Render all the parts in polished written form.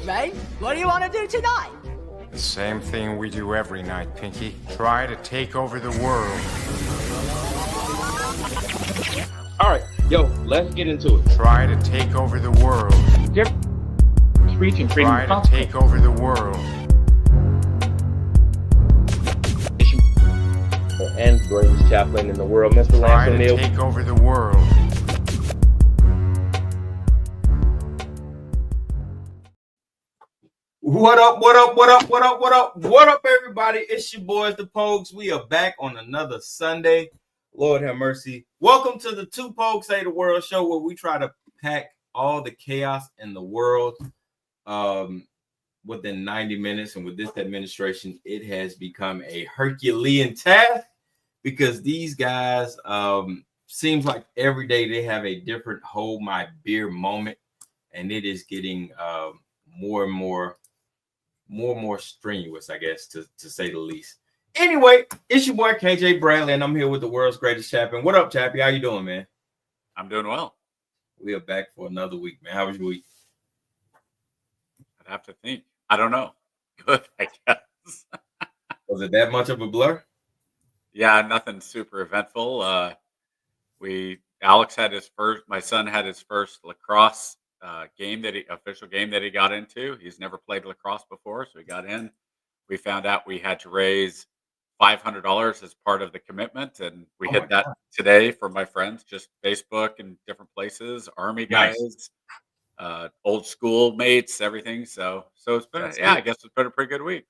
Ray. What do you want to do tonight? The same thing we do every night, Pinky. Try to take over the world. All right, yo, let's get into it. Try to take over the world. Speech and freedom Try to take over the world. And greatest chaplain in the world, Mr. Try Lance to O'Neill. take over the world. What up, what up, what up, what up, what up, what up, everybody? It's your boys, the POGs. We are back on another Sunday. Lord have mercy. Welcome to the Two POGs Save the World show, where we try to pack all the chaos in the world within 90 minutes. And with this administration, it has become a Herculean task because these guys seems like every day they have a different hold my beer moment, and it is getting more and more strenuous, I guess, to say the least. Anyway, it's your boy KJ Bradley, and I'm here with the world's greatest champion. What up, Chappie? How you doing, man? I'm doing well. We are back for another week, man. How was your week? I'd have to think. I don't know. Good, I guess. Was it that much of a blur? Yeah, nothing super eventful. Alex had his first. My son had his first lacrosse official game that he got into. He's never played lacrosse before, so he got in. We found out we had to raise $500 as part of the commitment, and we hit that today for my friends, just Facebook and different places, Army guys, old school mates, everything. So it's been, I guess it's been a pretty good week.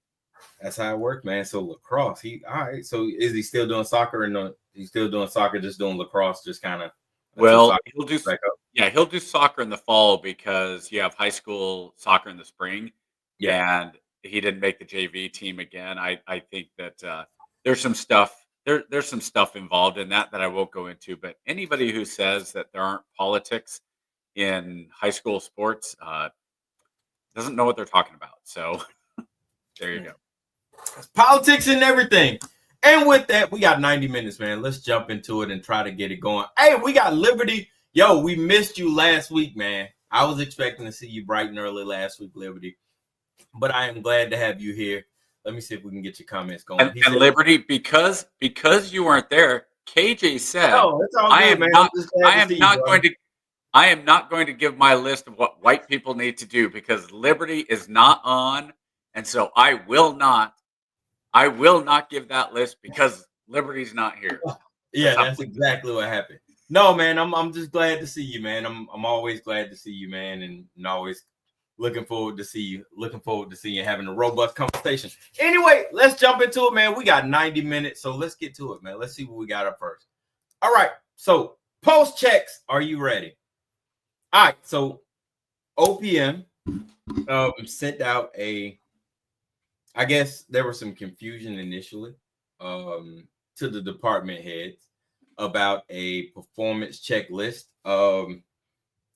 That's how it worked, man. So lacrosse, all right. So is he still doing soccer? And he's still doing soccer, just doing lacrosse, just kind of. Well, he'll do soccer in the fall because you have high school soccer in the spring. Yeah, and he didn't make the JV team again. I think that there's some stuff there's some stuff involved in that I won't go into. But anybody who says that there aren't politics in high school sports doesn't know what they're talking about. So there you go. It's politics and everything. And with that, we got 90 minutes, man. Let's jump into it and try to get it going. Hey, we got Liberty. Yo, we missed you last week, man. I was expecting to see you bright and early last week, Liberty. But I am glad to have you here. Let me see if we can get your comments going. And Liberty, because you weren't there, KJ said, it's all good, man. I am not going to give my list of what white people need to do because Liberty is not on. And so I will not give that list because Liberty's not here. Yeah, that's exactly what happened. No, man, I'm just glad to see you, man. I'm always glad to see you, man, and always looking forward to see you. Looking forward to seeing you having a robust conversation. Anyway, let's jump into it, man. We got 90 minutes, so let's get to it, man. Let's see what we got up first. All right, so post checks. Are you ready? All right, so OPM sent out I guess there was some confusion initially to the department heads about a performance checklist.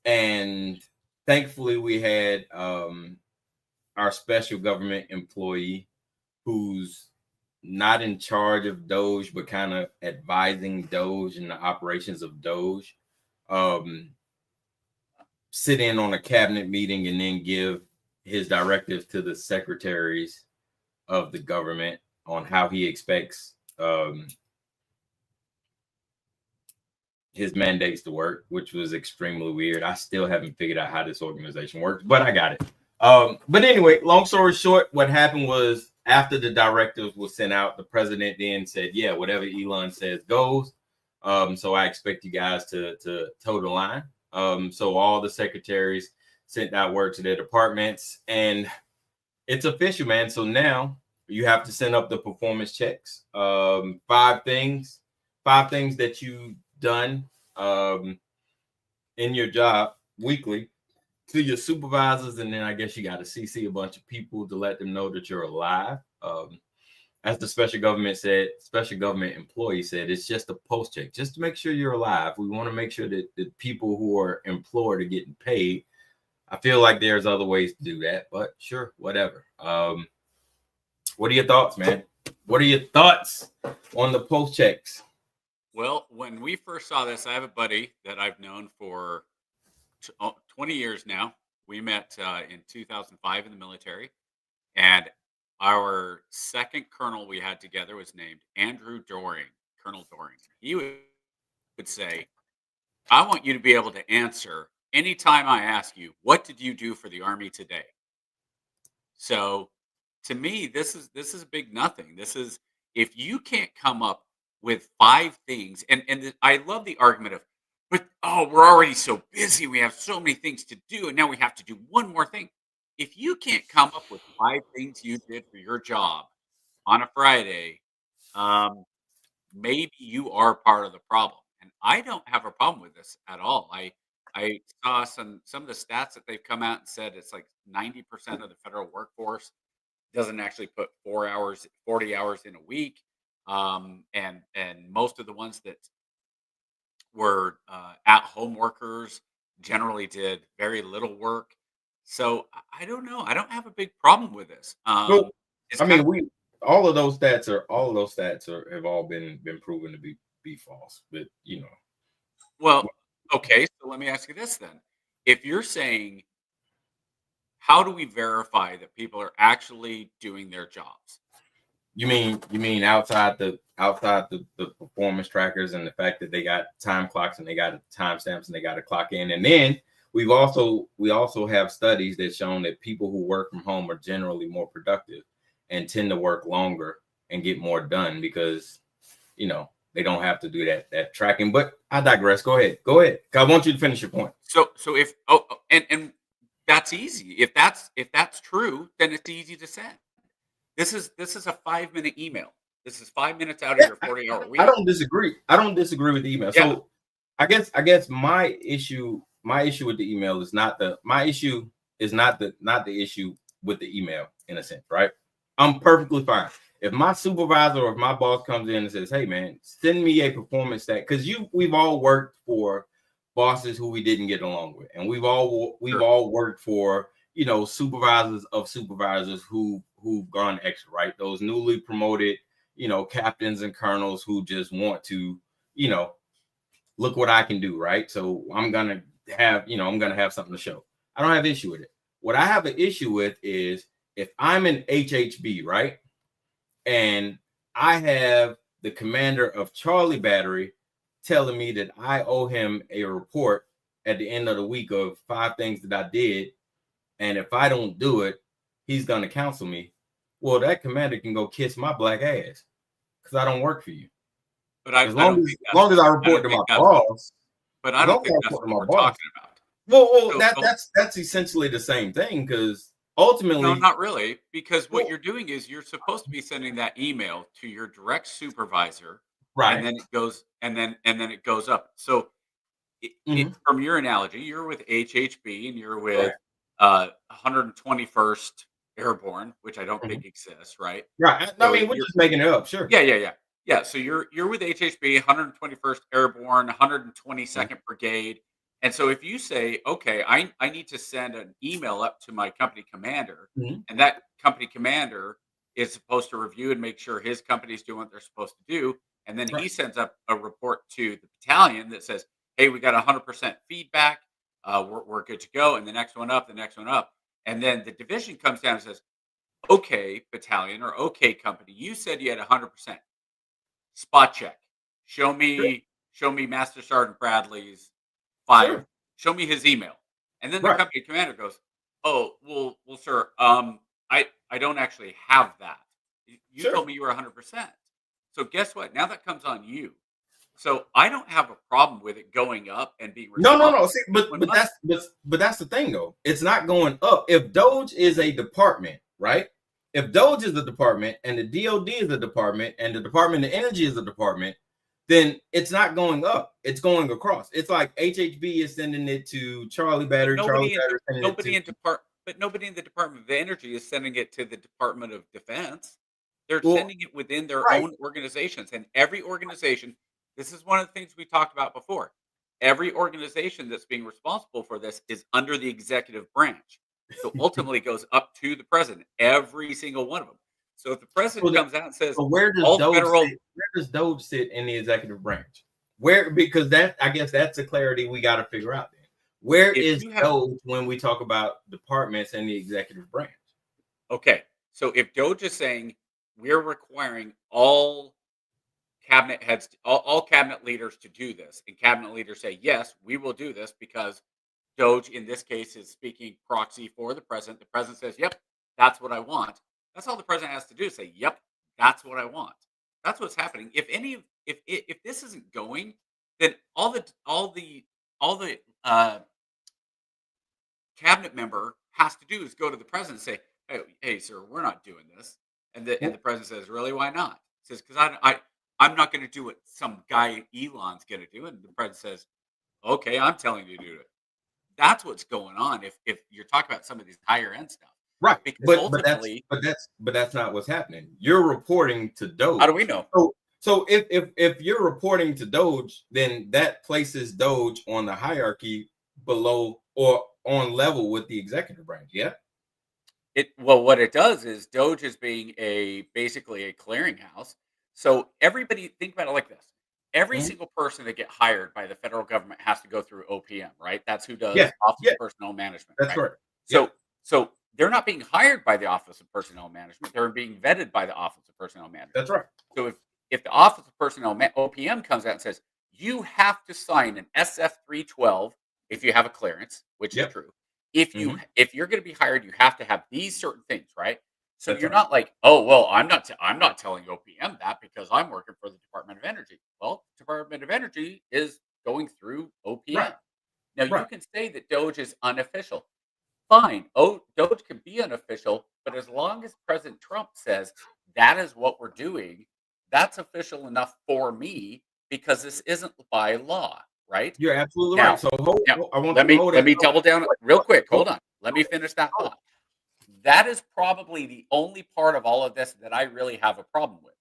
And thankfully we had our special government employee who's not in charge of Doge, but kind of advising Doge and the operations of Doge, sit in on a cabinet meeting and then give his directives to the secretaries of the government on how he expects his mandates to work, which was extremely weird. I still haven't figured out how this organization works, but I got it. But anyway, long story short, what happened was after the directives was sent out, the president then said, yeah, whatever Elon says goes. So I expect you guys to toe the line. So all the secretaries sent out word to their departments, and it's official, man. So now you have to send up the performance checks. 5 things that you've done in your job weekly to your supervisors, and then I guess you got to CC a bunch of people to let them know that you're alive. As the special government employee said, it's just a post check, just to make sure you're alive. We want to make sure that the people who are employed are getting paid. I feel like there's other ways to do that, but sure, whatever. What are your thoughts, man? What are your thoughts on the post checks? Well, when we first saw this, I have a buddy that I've known for 20 years now. We met in 2005 in the military, and our second colonel we had together was named Andrew Doring, Colonel Doring. He would say, I want you to be able to answer anytime I ask you, what did you do for the Army today? So to me, this is a big nothing. This is, if you can't come up with 5 things, and I love the argument of, but we're already so busy, we have so many things to do, and now we have to do one more thing. If you can't come up with 5 things you did for your job on a Friday, maybe you are part of the problem. And I don't have a problem with this at all. I saw some of the stats that they've come out and said it's like 90% of the federal workforce doesn't actually put 40 hours in a week. And most of the ones that were at home workers generally did very little work. So I don't know. I don't have a big problem with this. Well, It's I kind mean, of, all of those stats have all been proven to be false. But well, okay. So let me ask you this then. If you're saying, how do we verify that people are actually doing their jobs? you mean outside the performance trackers and the fact that they got time clocks and they got timestamps and they got to clock in, and then we also have studies that shown that people who work from home are generally more productive and tend to work longer and get more done because they don't have to do that tracking. But I digress. Go ahead. I want you to finish your point. So if and that's easy. If that's true, then it's easy to send. This is a 5-minute email. This is 5 minutes out of your 40-hour week. I don't disagree. with the email. Yeah. So I guess my issue with the email is not the issue with the email, in a sense, right? I'm perfectly fine. If my supervisor or if my boss comes in and says, hey man, send me a performance stat, because we've all worked for bosses who we didn't get along with, and we've all worked for supervisors of supervisors who've gone extra, right? Those newly promoted captains and colonels who just want to look what I can do, right? So I'm gonna have something to show. I don't have an issue with it. What I have an issue with is if I'm an HHB, right, and I have the commander of Charlie Battery telling me that I owe him a report at the end of the week of 5 things that I did, and if I don't do it, he's gonna counsel me. Well, that commander can go kiss my black ass because I don't work for you. But as long as I report to my boss. But I don't think that's what we're talking about. Well, that's essentially the same thing, because ultimately, no, not really, because what you're doing is you're supposed to be sending that email to your direct supervisor, right? And then it goes, and then it goes up. So, from your analogy, you're with HHB and you're with 121st Airborne, which I don't think exists, right? Right. So I mean, we're just making it up, sure. Yeah. So you're with HHB, 121st Airborne, 122nd Brigade. And so if you say, okay, I need to send an email up to my company commander, and that company commander is supposed to review and make sure his company's doing what they're supposed to do. And then he sends up a report to the battalion that says, hey, we got 100% feedback. We're good to go. And the next one up. And then the division comes down and says, okay, battalion, or okay, company, you said you had 100%. Spot check. Show me Master Sergeant Bradley's file. Sure. Show me his email. And then the company commander goes, oh, well, sir, I don't actually have that. You told me you were 100%. So guess what? Now that comes on you. So I don't have a problem with it going up and being no. See, but that's the thing though. It's not going up. If Doge is a department, right? If Doge is a department and the DOD is a department and the Department of Energy is a department, then it's not going up. It's going across. It's like HHB is sending it to Charlie Battery. Nobody in the Department of Energy is sending it to the Department of Defense. They're sending it within their own organizations, and every organization. This is one of the things we talked about before. Every organization that's being responsible for this is under the executive branch. So ultimately it goes up to the president, every single one of them. So if the president comes out and says, where does Doge sit in the executive branch? Because I guess that's the clarity we got to figure out then. Where If is you have Doge when we talk about departments and the executive branch? Okay, so if Doge is saying we're requiring all cabinet heads, all cabinet leaders to do this, and cabinet leaders say yes, we will do this because Doge in this case is speaking proxy for the president. The president says, "Yep, that's what I want." That's all the president has to do: say, "Yep, that's what I want." That's what's happening. If this isn't going, then all the cabinet member has to do is go to the president and say, "Hey, sir, we're not doing this." And the president says, "Really? Why not?" He says, "Because I'm not going to do what some guy Elon's going to do." And the president says, "Okay, I'm telling you to do it." That's what's going on. If you're talking about some of these higher end stuff, Right. because But ultimately, that's not what's happening. You're reporting to Doge. how do we know? So if you're reporting to Doge, then that places Doge on the hierarchy below or on level with the executive branch. Yeah. What it does is Doge is being basically a clearinghouse. So everybody think about it like this. Every Mhm. single person that get hired by the federal government has to go through OPM, right? That's who Yeah. does Office Yeah. of Personnel Management, That's right? right. Yeah. So they're not being hired by the Office of Personnel Management. They're being vetted by the Office of Personnel Management. That's right. So if the Office of OPM comes out and says you have to sign an SF 312 if you have a clearance, which is Yep. true. Mhm. If you're going to be hired, you have to have these certain things, right? So That's you're right. not like, oh well, I'm not telling OPM that because I'm working for the Department of Energy. Well, Department of Energy is going through Right. OPM. Now you Right. can say that Doge is unofficial. Fine. Oh, Doge can be unofficial, but as long as President Trump says that is what we're doing, that's official enough for me because this isn't by law, right? You're absolutely right. Now, So now I want let you to me hold let that me thought. double down real quick. Hold on. Let me finish that thought. That is probably the only part of all of this that I really have a problem with.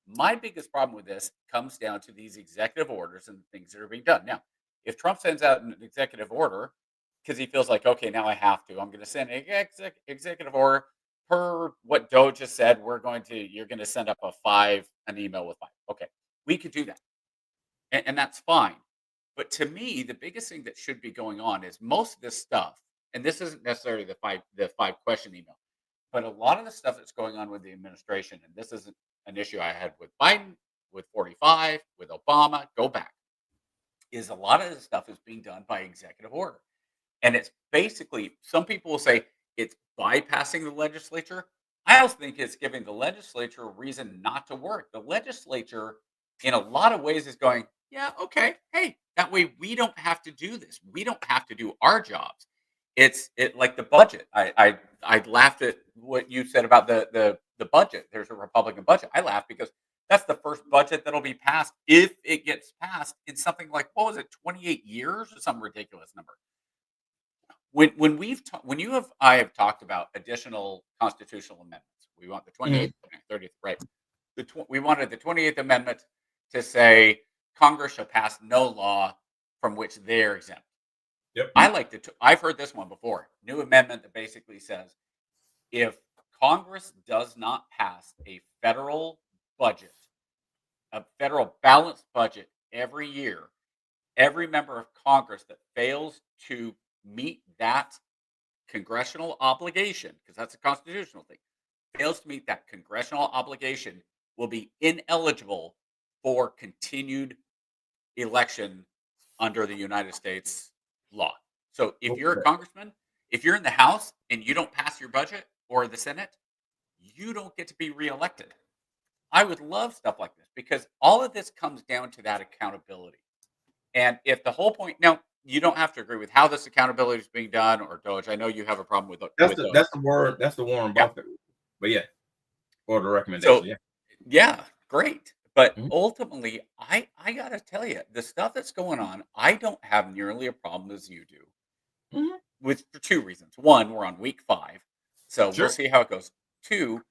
My biggest problem with this comes down to these executive orders and things that are being done. Now, if Trump sends out an executive order because he feels like, okay, now I have to, I'm going to send an executive order per what Doge just said. You're going to send up an email with five. Okay, we could do that, and that's fine. But to me, the biggest thing that should be going on is most of this stuff, and this isn't necessarily the five question email, but a lot of the stuff that's going on with the administration, and this isn't an issue I had with Biden, with 45, with Obama, go back, is a lot of this stuff is being done by executive order. And it's basically, some people will say it's bypassing the legislature. I also think it's giving the legislature a reason not to work. The legislature, in a lot of ways, is going, yeah, okay, hey, that way we don't have to do this. We don't have to do our jobs. It like the budget. I laughed at what you said about the budget. There's a Republican budget. I laughed because that's the first budget that'll be passed if it gets passed in something like, what was it, 28 years or some ridiculous number. When you have I have talked about additional constitutional amendments. We want the Mhm. 28th, 30th, right? We wanted the 28th Amendment to say Congress shall pass no law from which they are exempt. Yep. I've heard this one before. New amendment that basically says if Congress does not pass budget, a federal balanced budget every year, every member of Congress that fails to meet that congressional obligation, because that's a constitutional thing, fails to meet that congressional obligation will be ineligible for continued election under the United States law. So if you're a congressman, if you're in the House and you don't pass your budget or the Senate, you don't get to be reelected. I would love stuff like this because all of this comes down to that accountability. And if the whole point now, you don't have to agree with how this accountability is being done or Doge. I know you have a problem with Doge. That's the Warren Yeah. Buffett. But yeah, or the recommendation. So Yeah. yeah, great. But Mhm. ultimately, I gotta tell you, the stuff that's going on, I don't have nearly a problem as you do. Mhm. With for two reasons. One, we're on week 5, so we'll Sure. see how it goes. Two,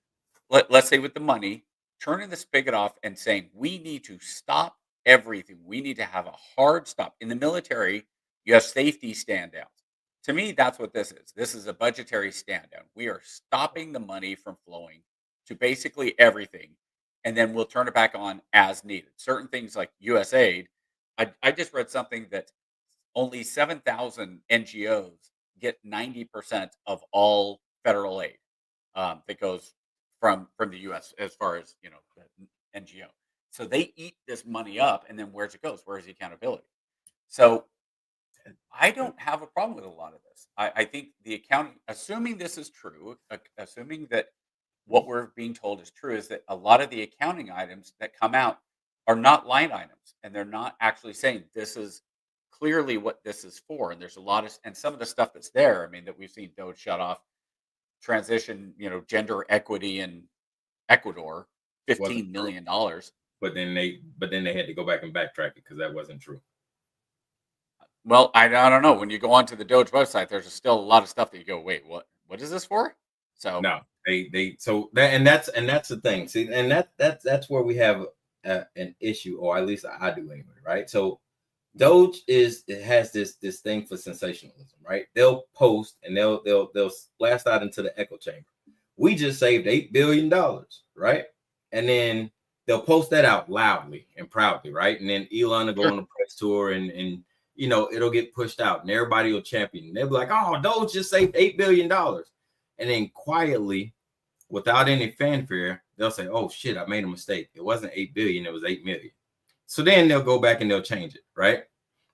let's say with the money, turning the spigot off and saying we need to stop everything. We need to have a hard stop. In the military, you have safety stand downs. To me, that's what this is. This is a budgetary stand down. We are stopping the money from flowing to basically everything, and then we'll turn it back on as needed. Certain things like USAID. I just read something that only 7,000 NGOs get 90% of all federal aid that goes from the U.S. as far as the NGO. So they eat this money up, and then where's it goes? Where's the accountability? So I don't have a problem with a lot of this. I think the accounting, assuming this is true, assuming that what we're being told is true, is that a lot of the accounting items that come out are not line items, and they're not actually saying this is clearly what this is for. And there's a lot of, and some of the stuff that's there, I mean, that we've seen Doge shut off transition, gender equity in Ecuador, $15 million. But then they had to go back and backtrack it because that wasn't true. Well, I don't know. When you go onto the Doge website, there's still a lot of stuff that you go, wait, what is this for? So no, that's the thing. See, and that's where we have an issue, or at least I do anyway, right? So Doge has this thing for sensationalism, right? They'll post and they'll blast out into the echo chamber. We just saved $8 billion, right? And then they'll post that out loudly and proudly, right? And then Elon will go on a press tour and it'll get pushed out and everybody will champion. They'll be like, oh, Doge just saved $8 billion. And then quietly, without any fanfare, they'll say, oh shit, I made a mistake. It wasn't 8 billion, it was 8 million. So then they'll go back and they'll change it, right?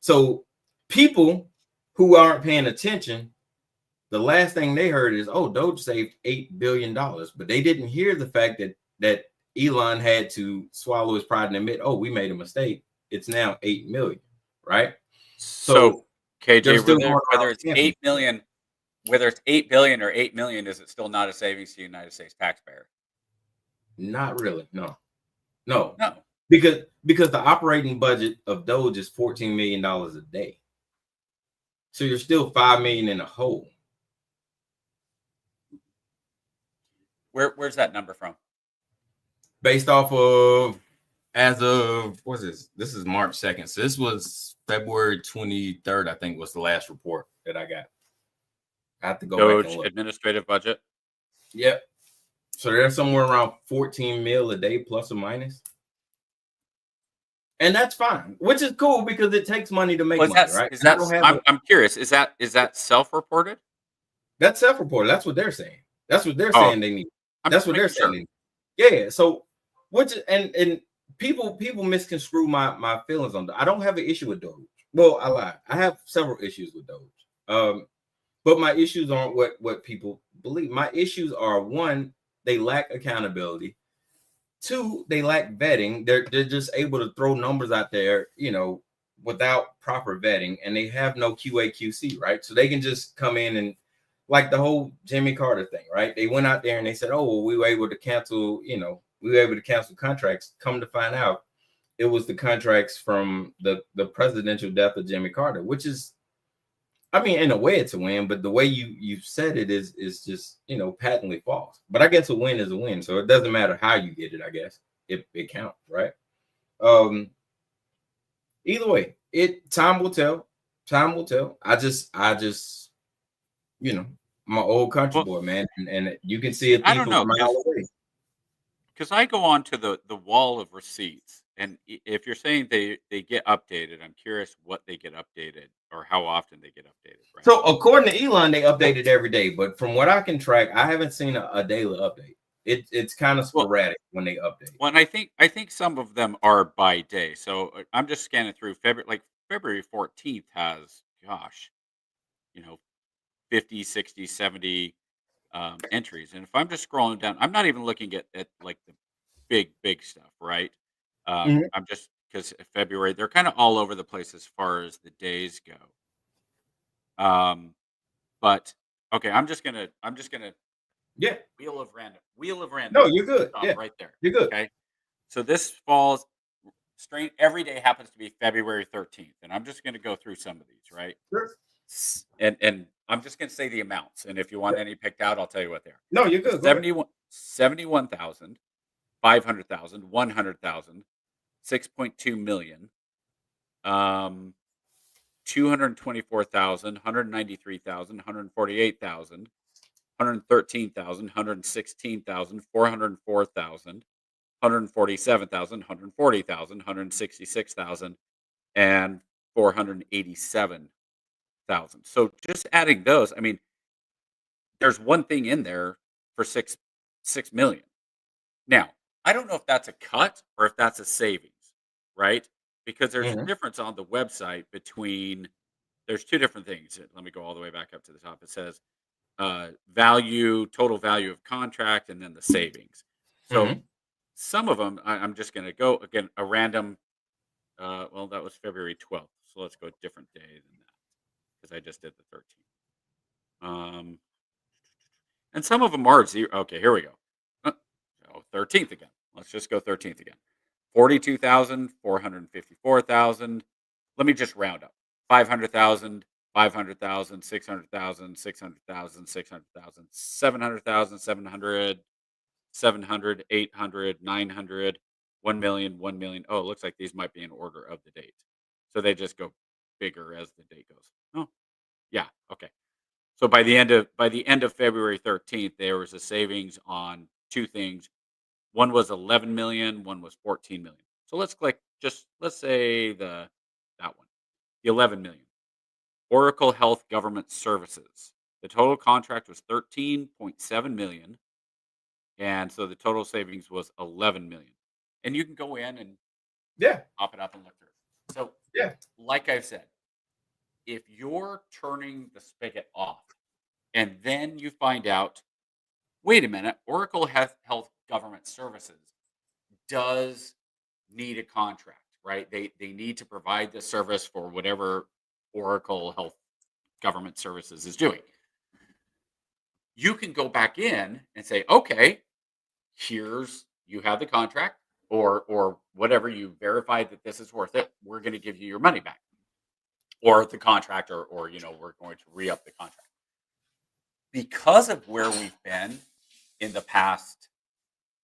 So people who aren't paying attention, the last thing they heard is, oh, Doge saved $8 billion. But they didn't hear the fact that Elon had to swallow his pride and admit, oh, we made a mistake. It's now 8 million, right? So KJ, whether it's 8 million, whether it's 8 billion or 8 million, is it still not a savings to the United States taxpayer? Not really. No. Because the operating budget of Doge is $14 million a day. So you're still 5 million in a hole. Where's that number from? Based off of, as of, what's this? This is March 2nd. So this was February 23rd, I think, was the last report that I got. I have to go Doge back and look. Administrative budget. Yep. So they're somewhere around 14 mil a day, plus or minus. And that's fine, which is cool because it takes money to make money, right? I'm curious. Is that self-reported? That's self-reported. That's what they're saying. That's what they're saying they need. That's what they're saying. Yeah. So and people misconstrue my feelings on that. I don't have an issue with Doge. Well, I lied. I have several issues with Doge. But my issues aren't what people believe. My issues are, one, they lack accountability. Two, they lack vetting. They're just able to throw numbers out there, without proper vetting, and they have no QA/QC, right? So they can just come in and, like the whole Jimmy Carter thing, right? They went out there and they said, oh, well, we were able to cancel contracts. Come to find out, it was the contracts from the presidential death of Jimmy Carter, which is, I mean, in a way it's a win, but the way you said it is just, patently false. But I guess a win is a win. So it doesn't matter how you get it, I guess. It counts, right? Either way, time will tell. Time will tell. I just I'm an old country boy, man. And you can see it. I don't know. Because I go on to the wall of receipts. And if you're saying they get updated, I'm curious what they get updated or how often they get updated. Right? So according to Elon, they update it every day. But from what I can track, I haven't seen a daily update. It's kind of sporadic when they update. Well, and I think some of them are by day. So I'm just scanning through February 14th has, 50, 60, 70 entries. And if I'm just scrolling down, I'm not even looking at like the big stuff, right? I'm just, because February, they're kind of all over the place as far as the days go. But okay, I'm just gonna yeah, wheel of random. No, you're good. Yeah, right there. You're good. Okay, so this falls straight. Every day happens to be February 13th, and I'm just gonna go through some of these, right? Sure. And I'm just gonna say the amounts, and if you want any picked out, I'll tell you what they are. No, you're good. 71,000, 500,000, 100,000, 6.2 million, 224,000, 193,000, 148,000, 113,000, 116,000, 404,000, 147,000, 140,000, 166,000, and 487,000. 600,000. So just adding those, I mean, there's one thing in there for 6 million. Now, I don't know if that's a cut or if that's a savings, right? Because there's a Mhm. difference on the website between there's two different things. Let me go all the way back up to the top. It says value, total value of contract, and then the savings. So Mhm. some of them, I'm just going to go again a random. Well, that was February 12th, so let's go a different day than that because I just did the 13th. And some of them are zero. Okay, here we go. Uh, 13th again. Let's just go 13th again. 42,000, 454,000. Let me just round up. 500,000, 500,000, 600,000, 600,000, 600,000, 700,000, 700, 700, 800, 900, 1,000,000, 1,000,000. Oh, it looks like these might be in order of the date. So they just go bigger as the date goes. Oh, yeah. Okay. So by the end of February 13th, there was a savings on two things. One was 11 million, one was 14 million. So let's say that one. The 11 million. Oracle Health Government Services. The total contract was 13.7 million, and so the total savings was 11 million. And you can go in and Yeah. pop it up and look through. So, Yeah. like I've said, if you're turning the spigot off and then you find out, wait a minute, Oracle Health Government Services does need a contract, right? They need to provide the service for whatever Oracle Health Government Services is doing. You can go back in and say, okay, you have the contract or whatever, you verified that this is worth it. We're going to give you your money back. Or the contract, or we're going to re-up the contract. Because of where we've been in the past,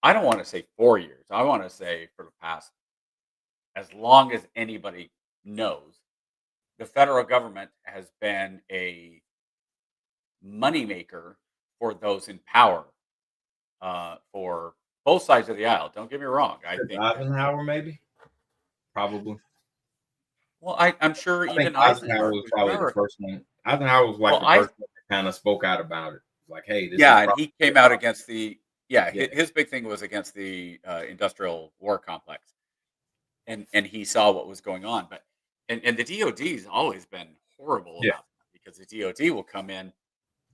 I don't want to say 4 years. I want to say for the past, as long as anybody knows, the federal government has been a moneymaker for those in power, for both sides of the aisle. Don't get me wrong. I think that, Eisenhower, maybe, probably. well, I'm sure I think even Eisenhower Eisenhower, was who's probably the power, first one. Eisenhower was like well, the first one that kind of spoke out about it. Like, hey, this is yeah, and probably he came out against the, yeah, yeah, his big thing was against the industrial war complex. And he saw what was going on. But and the DOD's always been horrible yeah, about that because the DOD will come in.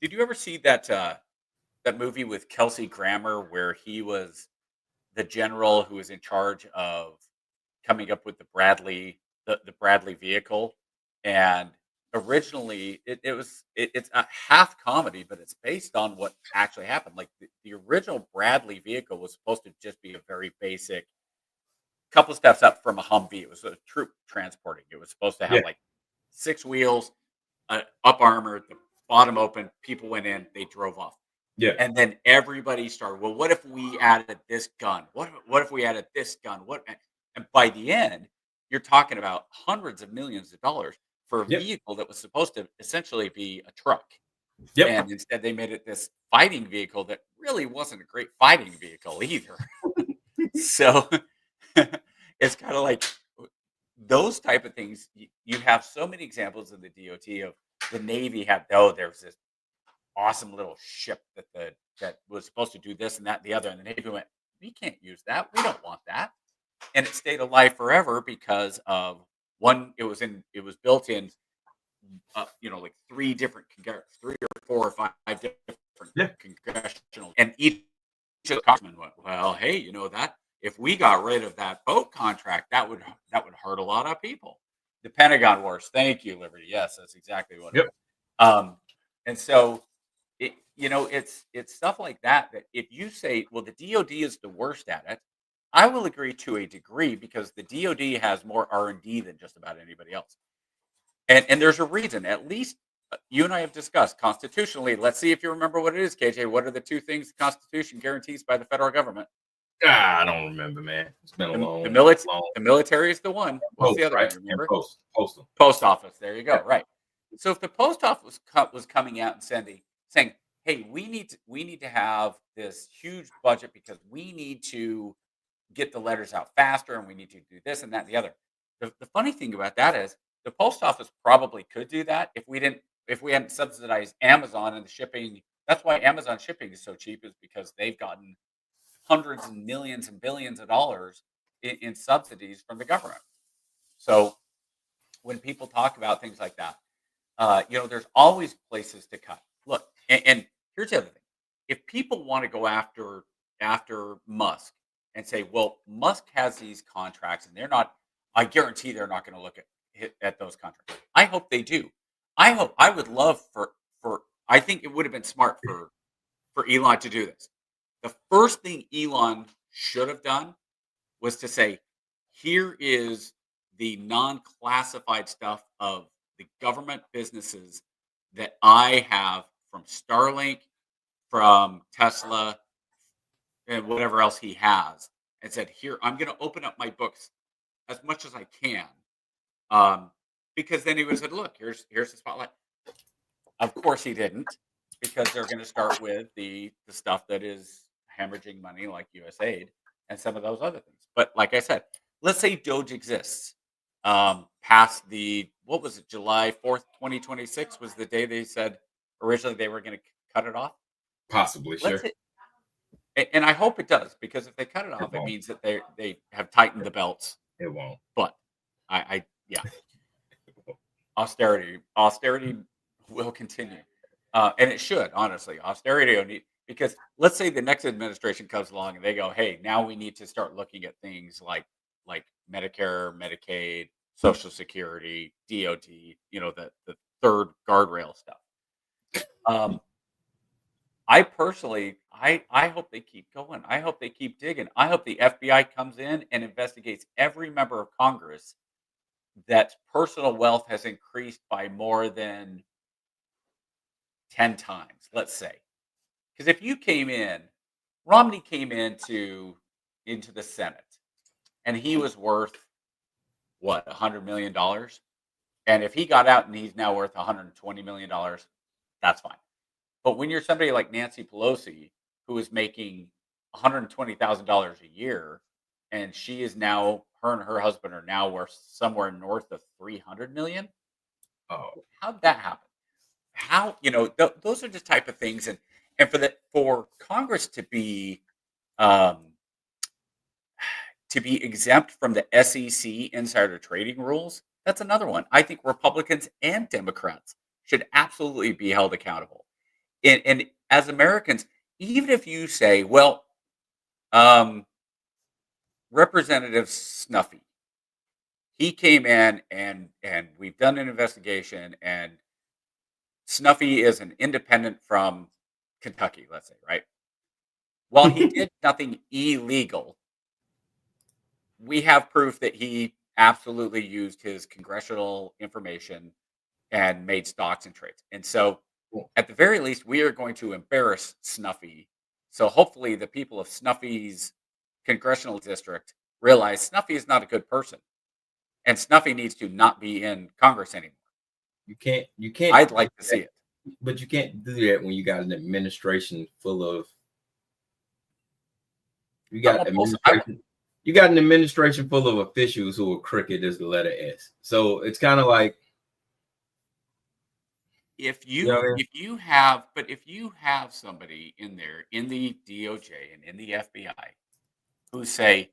Did you ever see that movie with Kelsey Grammer where he was the general who was in charge of coming up with the Bradley vehicle? And originally it's a half comedy, but it's based on what actually happened. Like the original Bradley vehicle was supposed to just be a very basic couple steps up from a Humvee. It was a troop transporting. It was supposed to yeah, have like 6 wheels, up armored, the bottom open. People went in, they drove off. yeah, And then everybody started, well, what if we added this gun? What if we added this gun? And by the end, you're talking about hundreds of millions of dollars for a yep, vehicle that was supposed to essentially be a truck. yep, And instead they made it this fighting vehicle that really wasn't a great fighting vehicle either. So it's kind of like those type of things. You have so many examples in the DOT of the Navy had, oh, there's this awesome little ship that was supposed to do this and that and the other, and the Navy went, we can't use that. We don't want that, and it stayed alive forever because of one. It was built in, like three or four or five different yeah, congressional, and each of the congressmen went, well, hey, that if we got rid of that boat contract, that would hurt a lot of people. The Pentagon Wars. Thank you, Liberty. Yes, that's exactly what it yep, was. And so it's stuff like that if you say, well, the DoD is the worst at it, I will agree to a degree because the DoD has more R&D than just about anybody else. And there's a reason. At least you and I have discussed constitutionally. Let's see if you remember what it is, KJ. What are the two things the Constitution guarantees by the federal government? I don't remember, man. It's been a The long, military, long the military is the one. What's the post, other right? one? And Remember? postal. Post office. There you Yeah, go. Right. So if the post office was coming out and saying, "Hey, we need to have this huge budget because we need to get the letters out faster, and we need to do this and that and the other." The funny thing about that is the post office probably could do that if we hadn't subsidized Amazon and the shipping. That's why Amazon shipping is so cheap, is because they've gotten hundreds and millions and billions of dollars in subsidies from the government. So when people talk about things like that, there's always places to cut. Look, and here's the other thing: if people want to go after Musk and say, "Well, Musk has these contracts, and they're not," I guarantee they're not going to look at those contracts. I hope they do. I would love for I think it would have been smart for Elon to do this. The first thing Elon should have done was to say, here is the non-classified stuff of the government businesses that I have from Starlink, from Tesla, and whatever else he has, and said, here, I'm going to open up my books as much as I can. Because then he would have said, look, here's the spotlight. Of course he didn't, because they're going to start with the stuff that is hemorrhaging money, like USAID and some of those other things. But like I said, let's say Doge exists past what was it, July 4th, 2026 was the day they said originally they were going to cut it off. Possibly, sure. And I hope it does, because if they cut it off, it means that they have tightened the belts. It won't. But yeah, austerity will continue, and it should, honestly. Austerity will need, because let's say the next administration comes along and they go, hey, now we need to start looking at things like Medicare, Medicaid, Social Security, DOT, the third guardrail stuff. I personally, I hope they keep going. I hope they keep digging. I hope the FBI comes in and investigates every member of Congress that personal wealth has increased by more than 10 times, let's say. Because if you Romney came into the Senate, and he was worth, what, $100 million? And if he got out and he's now worth $120 million, that's fine. But when you're somebody like Nancy Pelosi, who is making $120,000 a year, and she is now, her and her husband are now worth somewhere north of $300 million. Oh, how'd that happen? How, those are the type of things, and for Congress to be exempt from the SEC insider trading rules, that's another one. I think Republicans and Democrats should absolutely be held accountable. And as Americans, even if you say, well, Representative Snuffy, he came in and we've done an investigation, and Snuffy is an independent from Kentucky, let's say, right? While he did nothing illegal, we have proof that he absolutely used his congressional information and made stocks and trades. And so at the very least, we are going to embarrass Snuffy. So hopefully the people of Snuffy's congressional district realize Snuffy is not a good person, and Snuffy needs to not be in Congress anymore. You can't. I'd like to see it. But you can't do that when you got an administration full of. You got an administration full of officials who are crooked as the letter S. So it's kind of like, if you have somebody in there in the DOJ and in the FBI who say,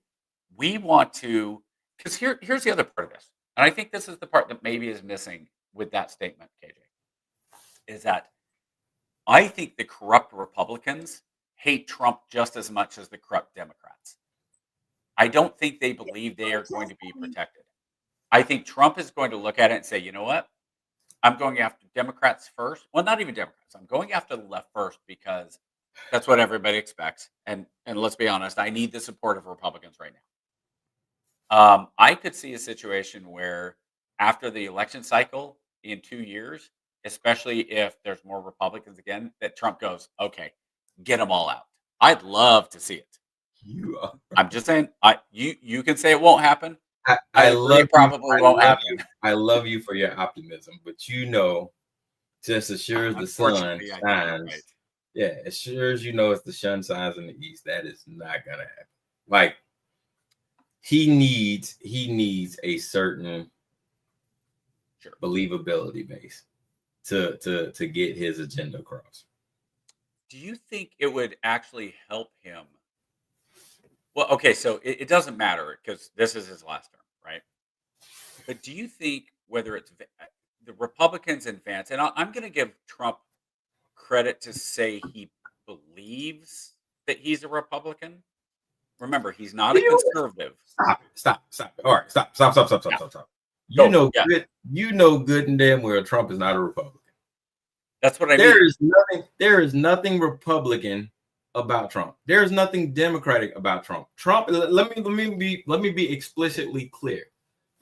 we want to, because here's the other part of this, and I think this is the part that maybe is missing with that statement, KJ, is that I think the corrupt Republicans hate Trump just as much as the corrupt Democrats. I don't think they believe they are going to be protected. I think Trump is going to look at it and say, you know what? I'm going after Democrats first. Well, not even Democrats. I'm going after the left first, because that's what everybody expects. And let's be honest, I need the support of Republicans right now. I could see a situation where after the election cycle in 2 years, especially if there's more Republicans again, that Trump goes, okay, get them all out. I'd love to see it. I'm just saying, you can say it won't happen. I love it probably won't happen. I love you for your optimism, but just as sure as the sun shines, yeah, as sure as it's the sun shines in the east, that is not gonna happen. Like, he needs a certain believability base to get his agenda across. Do you think it would actually help him? Well, okay, so it doesn't matter because this is his last term, right? But do you think whether it's the Republicans and Vance, and I'm going to give Trump credit to say he believes that he's a Republican. Remember, he's not a conservative. Stop it. All right, stop. You know good and damn well Trump is not a Republican. That's what I mean. There is nothing Republican about Trump. There is nothing Democratic about Trump. Let me be explicitly clear.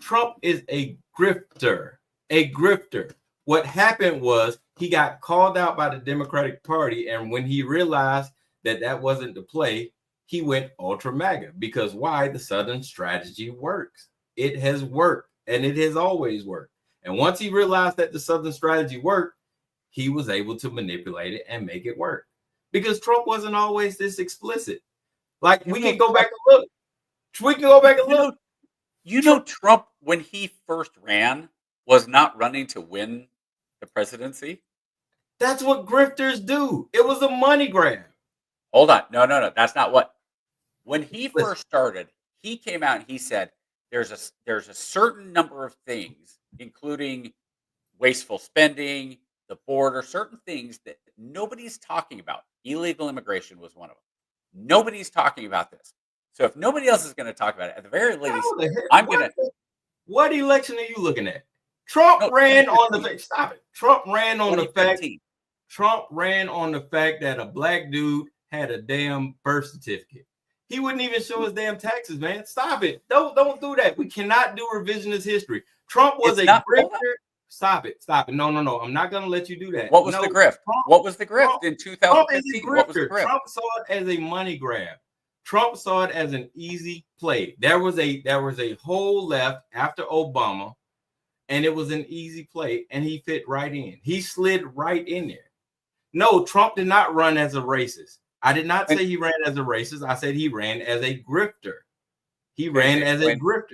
Trump is a grifter. A grifter. What happened was he got called out by the Democratic Party, and when he realized that wasn't the play, he went ultra MAGA. Because why? The Southern strategy works. It has worked, and it has always worked. And once he realized that the Southern strategy worked, he was able to manipulate it and make it work. Because Trump wasn't always this explicit. Like, we can go back and look. We can go back and look. You know, Trump, when he first ran, was not running to win the presidency. That's what grifters do. It was a money grab. Hold on. No. That's not what. When he first started, he came out and he said, there's a certain number of things, including wasteful spending, the border, certain things that nobody's talking about. Illegal immigration was one of them. Nobody's talking about this. So if nobody else is going to talk about it, at the very least, I'm going to. What election are you looking at? Trump ran on the stop it. Trump ran on the fact. Trump ran on the fact that a black dude had a damn birth certificate. He wouldn't even show his damn taxes, man. Stop it. Don't do that. We cannot do revisionist history. Trump was a grifter. Stop it. No. I'm not going to let you do that. What was the grift? What was the grift in 2015? What was the grift? Trump saw it as a money grab. Trump saw it as an easy play. There was a whole left after Obama, and it was an easy play, and he fit right in. He slid right in there. No, Trump did not run as a racist. I did not say he ran as a racist. I said he ran as a grifter. He ran as a grifter.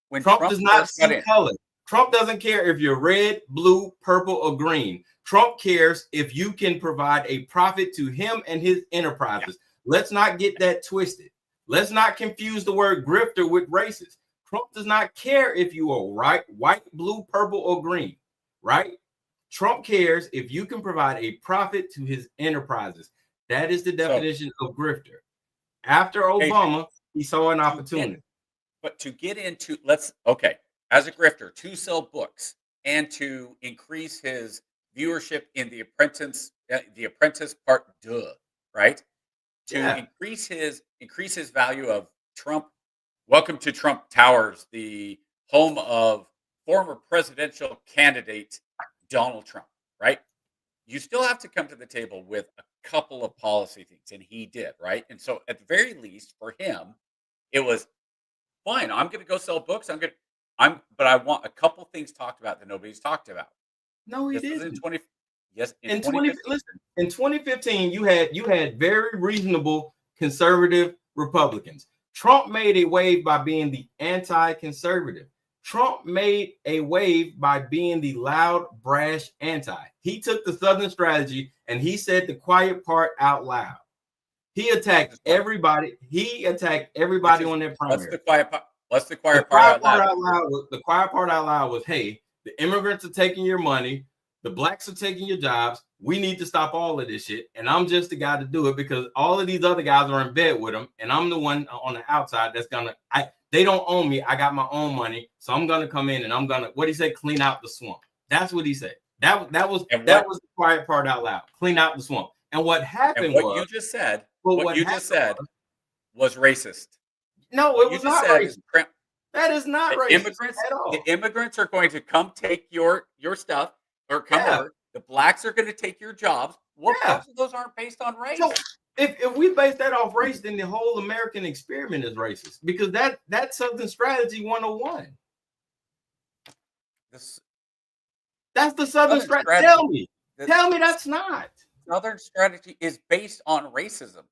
When Trump does not see color. Trump doesn't care if you're red, blue, purple, or green. Trump cares if you can provide a profit to him and his enterprises. Yeah. Let's not get that twisted. Let's not confuse the word grifter with racist. Trump does not care if you are white, blue, purple, or green, right? Trump cares if you can provide a profit to his enterprises. That is the definition of grifter. After Obama, he saw an opportunity. But to get into, as a grifter, to sell books and to increase his viewership in The Apprentice Part 2, right? To increase his value of Trump. Welcome to Trump Towers, the home of former presidential candidate Donald Trump, right? You still have to come to the table with a couple of policy things, and he did, right? And so at the very least for him, it was fine. I'm going to go sell books. But I want a couple things talked about that nobody's talked about. No, he didn't. In 2015, you had very reasonable conservative Republicans. Trump made a wave by being the anti-conservative. Trump made a wave by being the loud, brash anti. He took the Southern strategy and he said the quiet part out loud. He attacked everybody. On their primary. What's the quiet part? The quiet part out loud? The quiet part out loud was, hey, the immigrants are taking your money. The blacks are taking your jobs. We need to stop all of this shit. And I'm just the guy to do it because all of these other guys are in bed with them. And I'm the one on the outside that's they don't own me. I got my own money. So I'm going to come in and I'm going to, what he said, clean out the swamp. That's what he said. That was the quiet part out loud. Clean out the swamp. And what happened was. What you just said was racist. No, it was not racist. That is not racist at all. The immigrants are going to come take your stuff. Or come over. The blacks are going to take your jobs. What parts of those aren't based on race? So if we base that off race, then the whole American experiment is racist because that's Southern Strategy 101. That's the Southern strategy. Tell me that's not. Southern strategy is based on racism.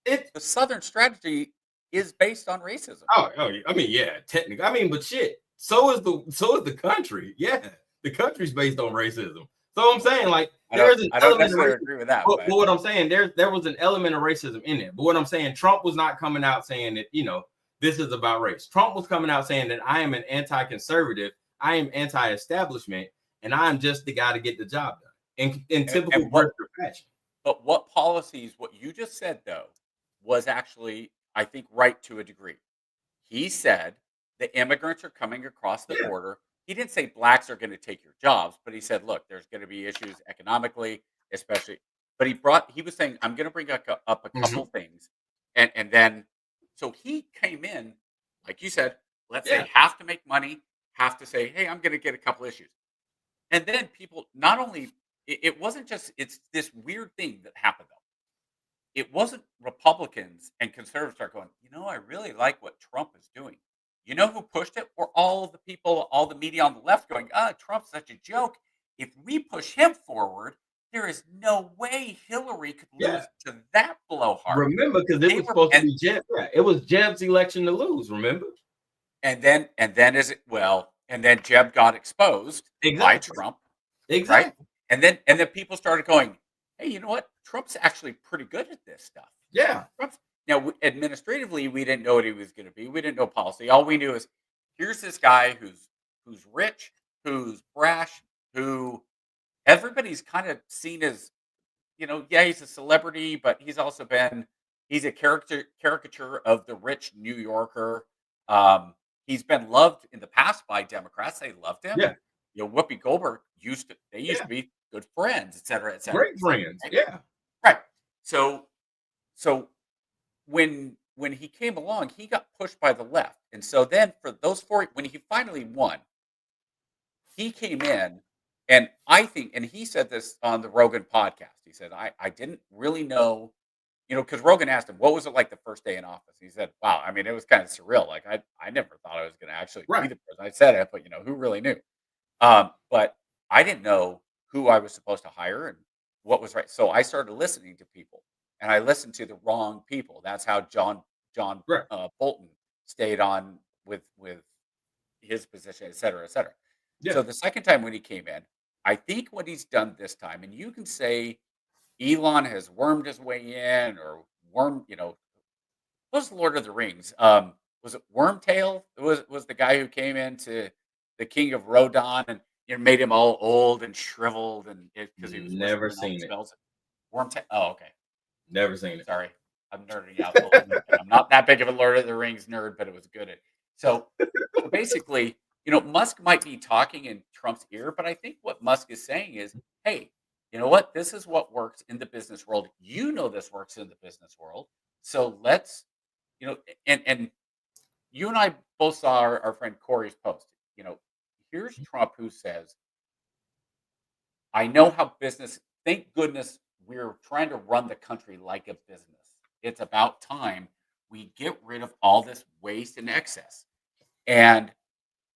The Southern strategy is based on racism. Oh, I mean, yeah, technically. I mean, but shit. so is the country. Yeah, the country's based on racism. So I'm saying, like, there's an I don't element necessarily of agree with that. but what I'm saying, there was an element of racism in there. But what I'm saying, Trump was not coming out saying that, this is about race. Trump was coming out saying that I am an anti-conservative, I am anti-establishment, and I'm just the guy to get the job done in typical Berkshire fashion. But what policies, what you just said, though, was actually, I think, right to a degree. He said the immigrants are coming across the border. He didn't say blacks are going to take your jobs, but he said, look, there's going to be issues economically, especially. But he was saying, I'm going to bring up a couple things. And then, so he came in, like you said, let's say have to make money, have to say, hey, I'm going to get a couple issues. And then people, not only, it wasn't just, it's this weird thing that happened, though. It wasn't Republicans and conservatives start going, I really like what Trump is doing. You know who pushed it? Were all the people, all the media on the left going, Trump's such a joke. If we push him forward, there is no way Hillary could lose to that blowhard. Remember, because it was supposed to be Jeb. Yeah, it was Jeb's election to lose, remember? And then Jeb got exposed by Trump. Exactly. Right? And then people started going, hey, you know what? Trump's actually pretty good at this stuff. Yeah. Now, administratively, we didn't know what he was going to be. We didn't know policy. All we knew is here's this guy who's rich, who's brash, who everybody's kind of seen as, he's a celebrity, but he's also he's a caricature of the rich New Yorker. He's been loved in the past by Democrats. They loved him. Yeah. Whoopi Goldberg used to be good friends, et cetera, et cetera. Great friends. Right? Yeah. Right. So when he came along, he got pushed by the left. And so then for those four, when he finally won, he came in, and I think, and he said this on the Rogan podcast, he said, I didn't really know, because Rogan asked him, what was it like the first day in office? He said, wow, I mean, it was kind of surreal. Like, I never thought I was going to actually be the president. I said it, but, who really knew? But I didn't know who I was supposed to hire and what was right. So I started listening to people, and I listened to the wrong people. That's how John Bolton stayed on with his position, et cetera, et cetera. Yeah. So the second time when he came in, I think what he's done this time, and you can say Elon has wormed his way in, or what was Lord of the Rings? Was it Wormtail? It was the guy who came into the King of Rodan and made him all old and shriveled, and because he was never seen it. Wormtail. Oh, okay. Never seen it. Sorry, I'm nerding out. I'm not that big of a Lord of the Rings nerd, but it was good. So basically, Musk might be talking in Trump's ear, but I think what Musk is saying is, hey, you know what? This is what works in the business world. This works in the business world. So let's, and you and I both saw our friend Corey's post. Here's Trump who says, I know how business, thank goodness we're trying to run the country like a business. It's about time we get rid of all this waste and excess. And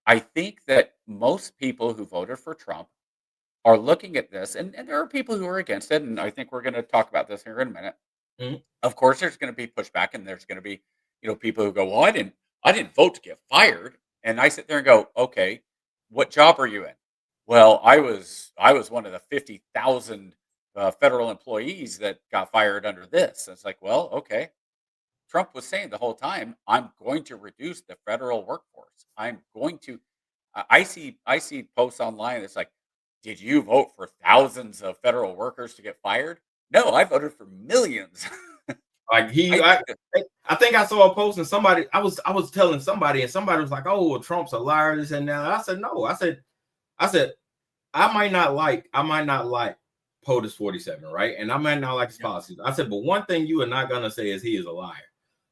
I think that most people who voted for Trump are looking at this, and there are people who are against it, and I think we're going to talk about this here in a minute. Mm-hmm. Of course, there's going to be pushback, and there's going to be, people who go, well, I didn't vote to get fired. And I sit there and go, okay, what job are you in? Well, I was one of the 50,000 federal employees that got fired under this. And it's like, well, okay. Trump was saying the whole time, I'm going to reduce the federal workforce. I'm going to. I see posts online that's like, did you vote for thousands of federal workers to get fired? No, I voted for millions. Like I think I saw a post, and I was telling somebody, and somebody was like, "Oh, well, Trump's a liar," this and that. I said, "No." I said, I might not like POTUS 47, right? And I might not like his policies. I said, but one thing you are not gonna say is he is a liar.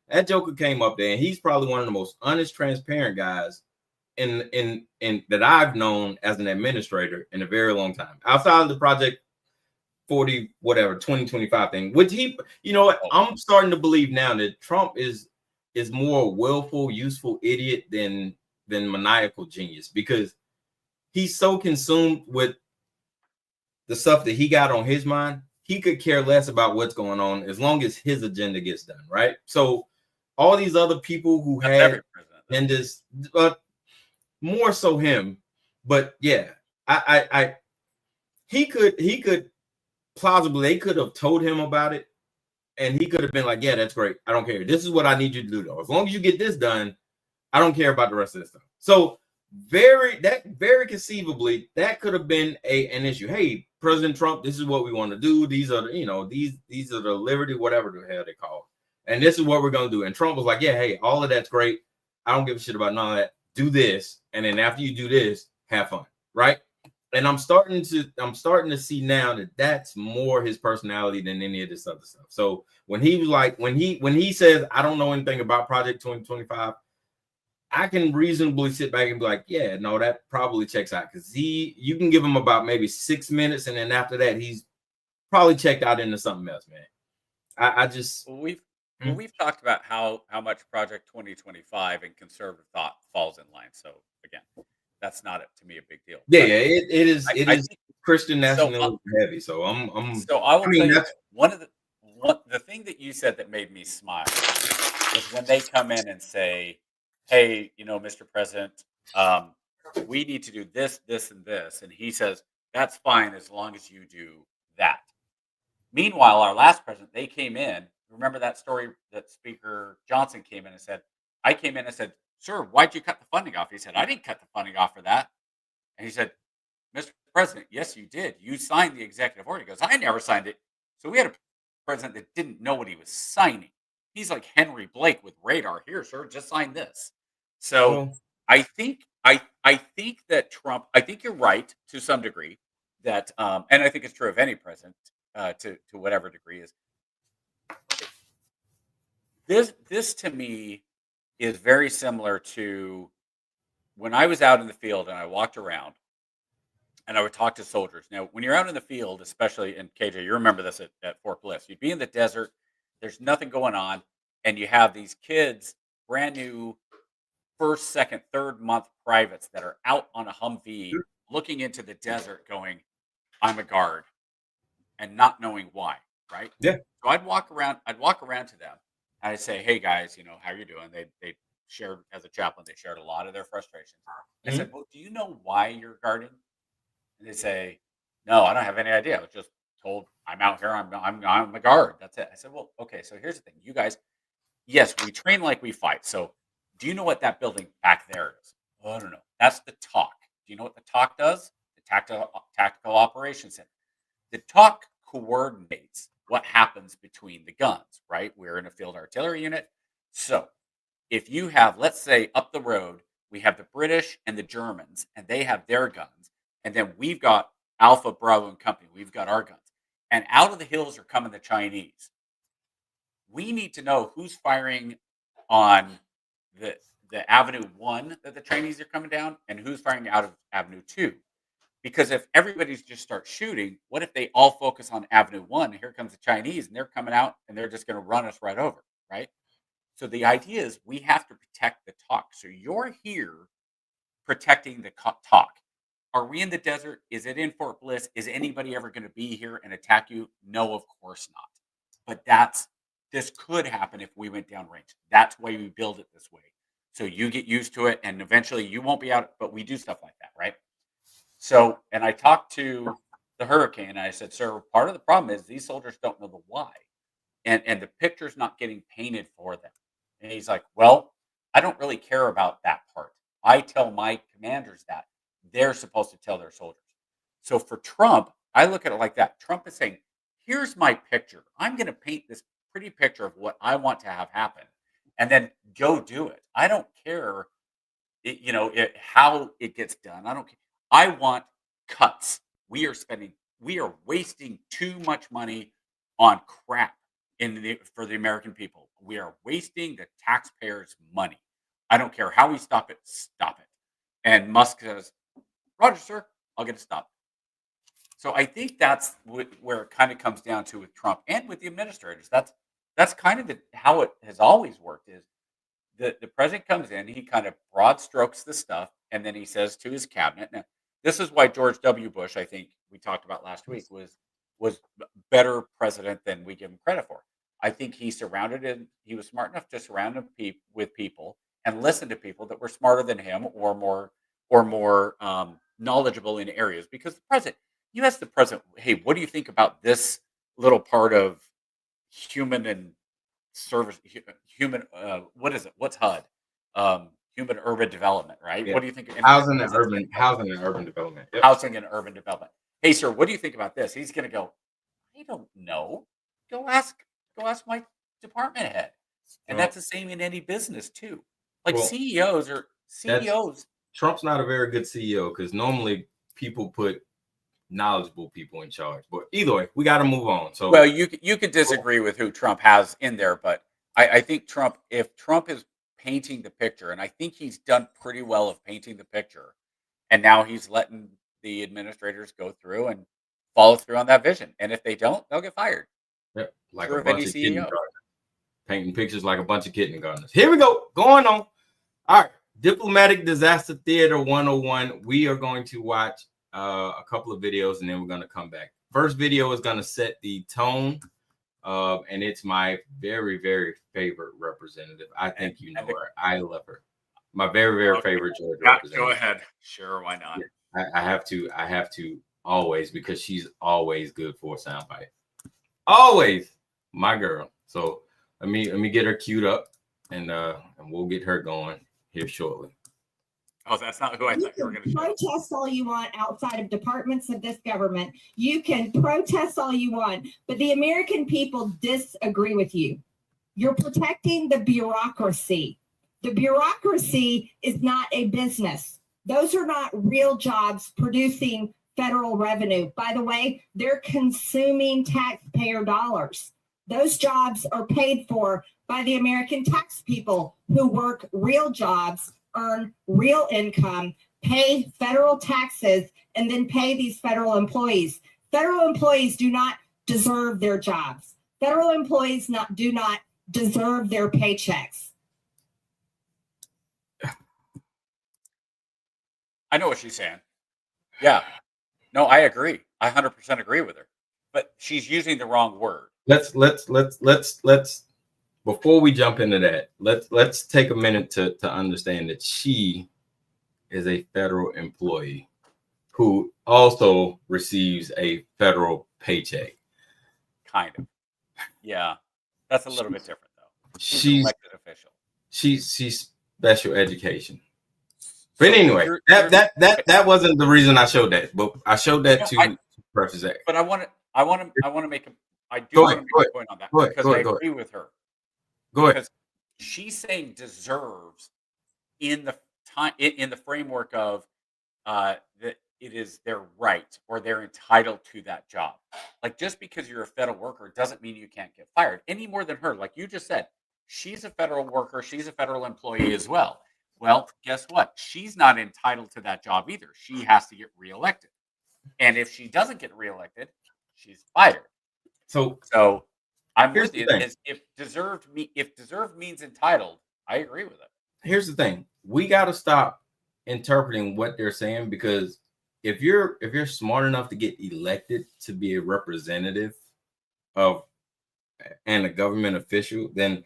That joker came up there, and he's probably one of the most honest, transparent guys in that I've known as an administrator in a very long time. Outside of the Project 2025 thing, which I'm starting to believe now that Trump is more willful, useful idiot than maniacal genius, because he's so consumed with the stuff that he got on his mind, he could care less about what's going on as long as his agenda gets done, right? So all these other people who had agendas, more so him. But yeah, he could plausibly, they could have told him about it, and he could have been like, yeah, that's great. I don't care. This is what I need you to do, though. As long as you get this done, I don't care about the rest of this stuff. So very conceivably, that could have been an issue. Hey, President Trump, this is what we want to do. These are these are the liberty, whatever the hell they call it. And this is what we're gonna do. And Trump was like, yeah, hey, all of that's great. I don't give a shit about none of that. Do this, and then after you do this, have fun, right? And I'm starting to see now that that's more his personality than any of this other stuff. So when he was like, when he says, I don't know anything about Project 2025, I can reasonably sit back and be like, yeah, no, that probably checks out, because you can give him about maybe 6 minutes, and then after that, he's probably checked out into something else, man. I just we've talked about how much Project 2025 and conservative thought falls in line. So again, that's not to me a big deal. Yeah, But yeah, it is. I It I is think Christian so. nationalism heavy. So I'm. So I will I mean, tell you that's one of the thing that you said that made me smile is when they come in and say, "Hey, Mr. President, we need to do this, this, and this," and he says, "That's fine as long as you do that." Meanwhile, our last president, they came in. Remember that story that Speaker Johnson came in and said, "I came in and said, sir, why'd you cut the funding off?" He said, "I didn't cut the funding off for that." And he said, "Mr. President, yes, you did. You signed the executive order." He goes, "I never signed it." So we had a president that didn't know what he was signing. He's like Henry Blake with radar. "Here, sir, just sign this." So well, I think that Trump. I think you're right to some degree that, and I think it's true of any president to whatever degree is this to me is very similar to when I was out in the field and I walked around and I would talk to soldiers. Now, when you're out in the field, especially in KJ, you remember this at Fort Bliss, you'd be in the desert, there's nothing going on, and you have these kids, brand new first, second, third month privates that are out on a Humvee looking into the desert going, "I'm a guard," and not knowing why, right? yeah. So I'd walk around to them. And I'd say, "Hey guys, how you doing?" They shared, as a chaplain, they shared a lot of their frustrations. I Mhm. said, "Well, do you know why you're guarding?" And they say, "No, I don't have any idea. I was just told I'm out here. I'm a guard. That's it." I said, "Well, okay. So here's the thing. You guys, yes, we train like we fight. So do you know what that building back there is?" "Oh, I don't know. That's the talk." "Do you know what the talk does?" "The tactical operations center." The talk coordinates what happens between the guns, right? We're in a field artillery unit. So if you have, let's say, up the road, we have the British and the Germans, and they have their guns. And then we've got Alpha, Bravo, and Company. We've got our guns. And out of the hills are coming the Chinese. We need to know who's firing on the Avenue 1 that the Chinese are coming down and who's firing out of Avenue 2. Because if everybody's just start shooting, what if they all focus on Avenue 1? And here comes the Chinese, and they're coming out, and they're just going to run us right over, right? So the idea is we have to protect the talk. So you're here protecting the talk. Are we in the desert? Is it in Fort Bliss? Is anybody ever going to be here and attack you? No, of course not. But this could happen if we went downrange. That's why we build it this way. So you get used to it, and eventually you won't be out. But we do stuff like that, right? So, and I talked to the hurricane, and I said, "Sir, part of the problem is these soldiers don't know the why, and the picture's not getting painted for them." And he's like, "Well, I don't really care about that part. I tell my commanders that they're supposed to tell their soldiers." So for Trump, I look at it like that. Trump is saying, "Here's my picture. I'm going to paint this pretty picture of what I want to have happen, and then go do it. I don't care, how it gets done. I don't care. I want cuts. We are wasting too much money on crap for the American people. We are wasting the taxpayers' money. I don't care how we stop it. Stop it." And Musk says, "Roger, sir. I'll get it stopped." So I think that's where it kind of comes down to with Trump and with the administrators. That's kind of how it has always worked. Is the president comes in, he kind of broad strokes the stuff, and then he says to his cabinet. Now, this is why George W. Bush, I think we talked about last week, was better president than we give him credit for. I think he was smart enough to surround him with people and listen to people that were smarter than him or more or more knowledgeable in areas, because the president, you ask the president, hey, what do you think about this little part of human and service, human, what is it? What's HUD? Human urban development, right? Yeah. What do you think? Housing and urban development. Yep. Housing and urban development. Hey, sir, what do you think about this? He's going to go, I don't know. Go ask my department head. And Well, that's the same in any business too. Like well, CEOs. Trump's not a very good CEO because normally people put knowledgeable people in charge. But either way, we got to move on. So, Well, you could disagree with who Trump has in there, but I think if Trump is painting the picture, and I think he's done pretty well of painting the picture, and now he's letting the administrators go through and follow through on that vision. And if they don't, they'll get fired. yep, like Sure, a of any bunch of CEO. kindergartners. Painting pictures like a bunch of kindergartners. Here we go. Going on. All right. Diplomatic Disaster Theater 101. We are going to watch a couple of videos and then we're going to come back. First video is going to set the tone. And it's my very, very favorite representative. I think you know her. I love her. My very, very favorite Georgia representative. Go ahead. Sure, why not? Yeah, I have to always, because she's always good for a soundbite. Always my girl. So let me get her queued up and we'll get her going here shortly. Oh, that's not who I thought you were going to show. Protest all you want outside of departments of this government. You can protest all you want, but the American people disagree with you. You're protecting the bureaucracy. The bureaucracy is not a business. Those are not real jobs producing federal revenue. By the way, they're consuming taxpayer dollars. Those jobs are paid for by the American tax people who work real jobs, earn real income, pay federal taxes, and then pay these federal employees. Federal employees do not deserve their jobs. Federal employees do not deserve their paychecks. I know what she's saying. Yeah. No, I agree. I 100% agree with her. But she's using the wrong word. Let's before we jump into that, let's take a minute to understand that she is a federal employee who also receives a federal paycheck. Kind of. Yeah. That's a little bit different though. She's an elected official. She's special education. But anyway, that wasn't the reason I showed that, but I showed that to preface that. But I want to make a point on that because I agree with her. Go ahead. Because she's saying deserves in the framework of that it is their right or they're entitled to that job. Like just because you're a federal worker doesn't mean you can't get fired any more than her. Like you just said, she's a federal worker, she's a federal employee as well. Well, guess what? She's not entitled to that job either. She has to get reelected. And if she doesn't get reelected, she's fired. So I'm with you. If deserved means entitled, I agree with it. Here's the thing. We got to stop interpreting what they're saying, because if you're smart enough to get elected to be a representative of and a government official, then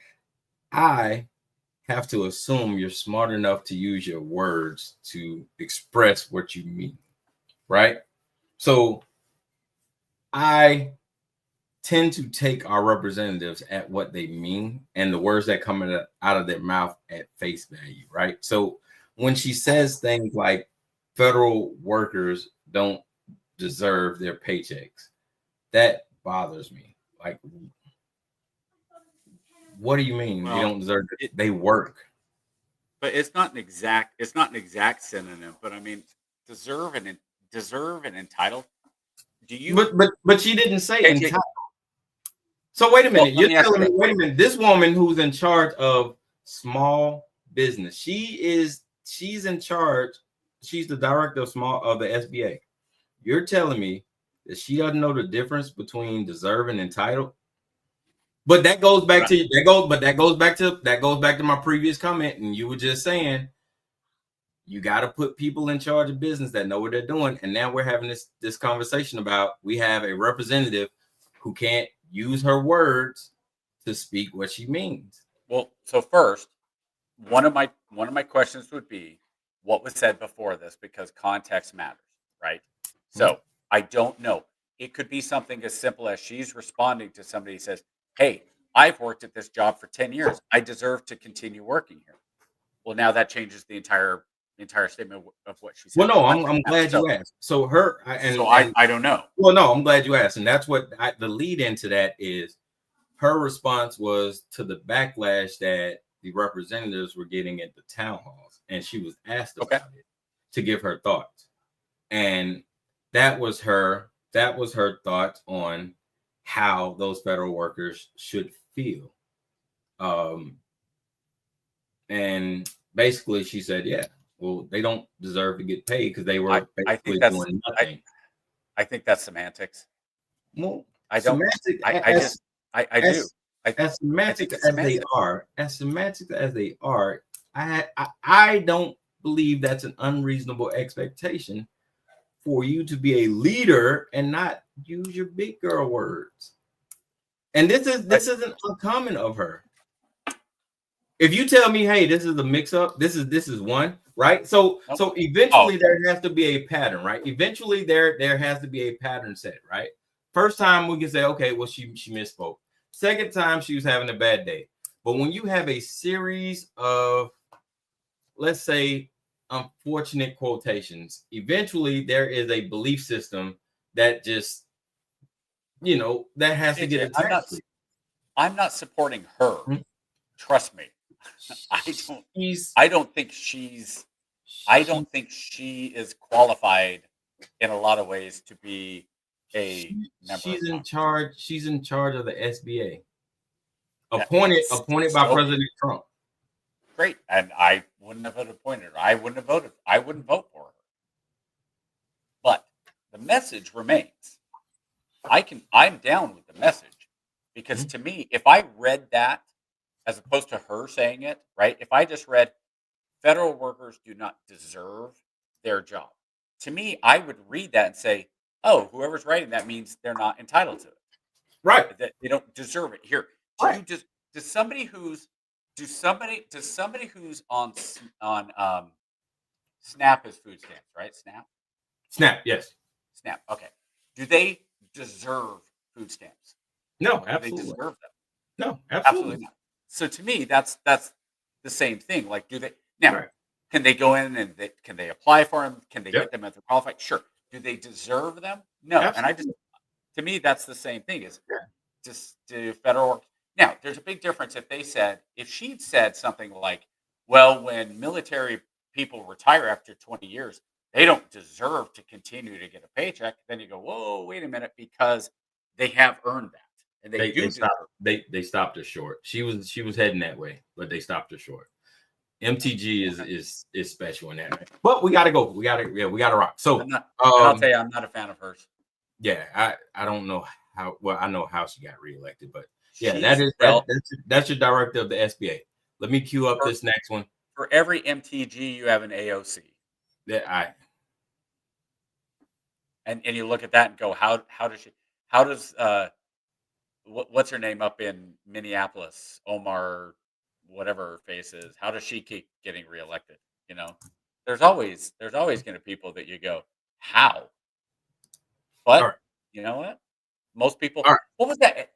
I have to assume you're smart enough to use your words to express what you mean, right? So I tend to take our representatives at what they mean and the words that come out of their mouth at face value, right? So when she says things like federal workers don't deserve their paychecks, that bothers me. Like, what do you mean they don't deserve it? They work. But it's not an exact synonym, but I mean deserve and entitled. Do you but she didn't say entitled. So wait a minute. You're telling me, wait a minute, this woman who's in charge of small business, she's in charge, she's the director of the SBA. You're telling me that she doesn't know the difference between deserve and entitled? But that goes back to my previous comment, and you were just saying you got to put people in charge of business that know what they're doing. And now we're having this conversation about we have a representative who can't use her words to speak what she means. Well, so first, one of my questions would be, what was said before this because context matters, right? So I don't know. It could be something as simple as she's responding to somebody who says, hey, I've worked at this job for 10 years. I deserve to continue working here. Well, now that changes the entire statement of what she said. Well, no, I'm glad you asked. So I don't know. Well, no, I'm glad you asked. And that's what the lead into that is. Her response was to the backlash that the representatives were getting at the town halls. And she was asked about it to give her thoughts. And that was her thoughts on how those federal workers should feel. And basically she said, yeah, well, they don't deserve to get paid because they were basically doing nothing. I think that's semantics. Well, I don't. I do. As semantic as they are, I don't believe that's an unreasonable expectation for you to be a leader and not use your big girl words. And this isn't uncommon of her. If you tell me, hey, this is a mix-up, this is one, right? So eventually there has to be a pattern, right? Eventually there has to be a pattern set, right? First time we can say, okay, well, she misspoke. Second time she was having a bad day. But when you have a series of, let's say, unfortunate quotations, eventually there is a belief system that just, that has to get attached. I'm not supporting her. Trust me. I don't think she is qualified in a lot of ways to be a member. She's in charge of the SBA. Appointed by President Trump. Great. And I wouldn't have appointed her. I wouldn't vote for her. But the message remains. I'm down with the message because to me, if I read that as opposed to her saying it, right? If I just read federal workers do not deserve their job, to me, I would read that and say, oh, whoever's writing that means they're not entitled to it. Right. That they don't deserve it. Here, does somebody who's on SNAP is food stamps, right? SNAP, yes. SNAP. Okay. Do they deserve food stamps? No, absolutely. Do they deserve them? No, absolutely not. So to me, that's the same thing. Like, do they now? Can they go in and can they apply for them? Can they get them if they're qualified? Sure. Do they deserve them? No. Absolutely. And to me, that's the same thing. Is just do federal work. Now, there's a big difference if she'd said something like, well, when military people retire after 20 years, they don't deserve to continue to get a paycheck. Then you go, whoa, wait a minute, because they have earned that. And they stopped her short. She was heading that way, but they stopped her short. MTG is special in that way. But we gotta go. We gotta rock. So I'll tell you, I'm not a fan of hers. Yeah, I don't know how well I know how she got reelected, but yeah, that's your director of the SBA. Let me cue up this next one. For every MTG, you have an AOC. And you look at that and go, how does what's her name up in Minneapolis, Omar, whatever her face is, how does she keep getting reelected? There's always going to be people that you go, how? But you know what? Most people. What was that?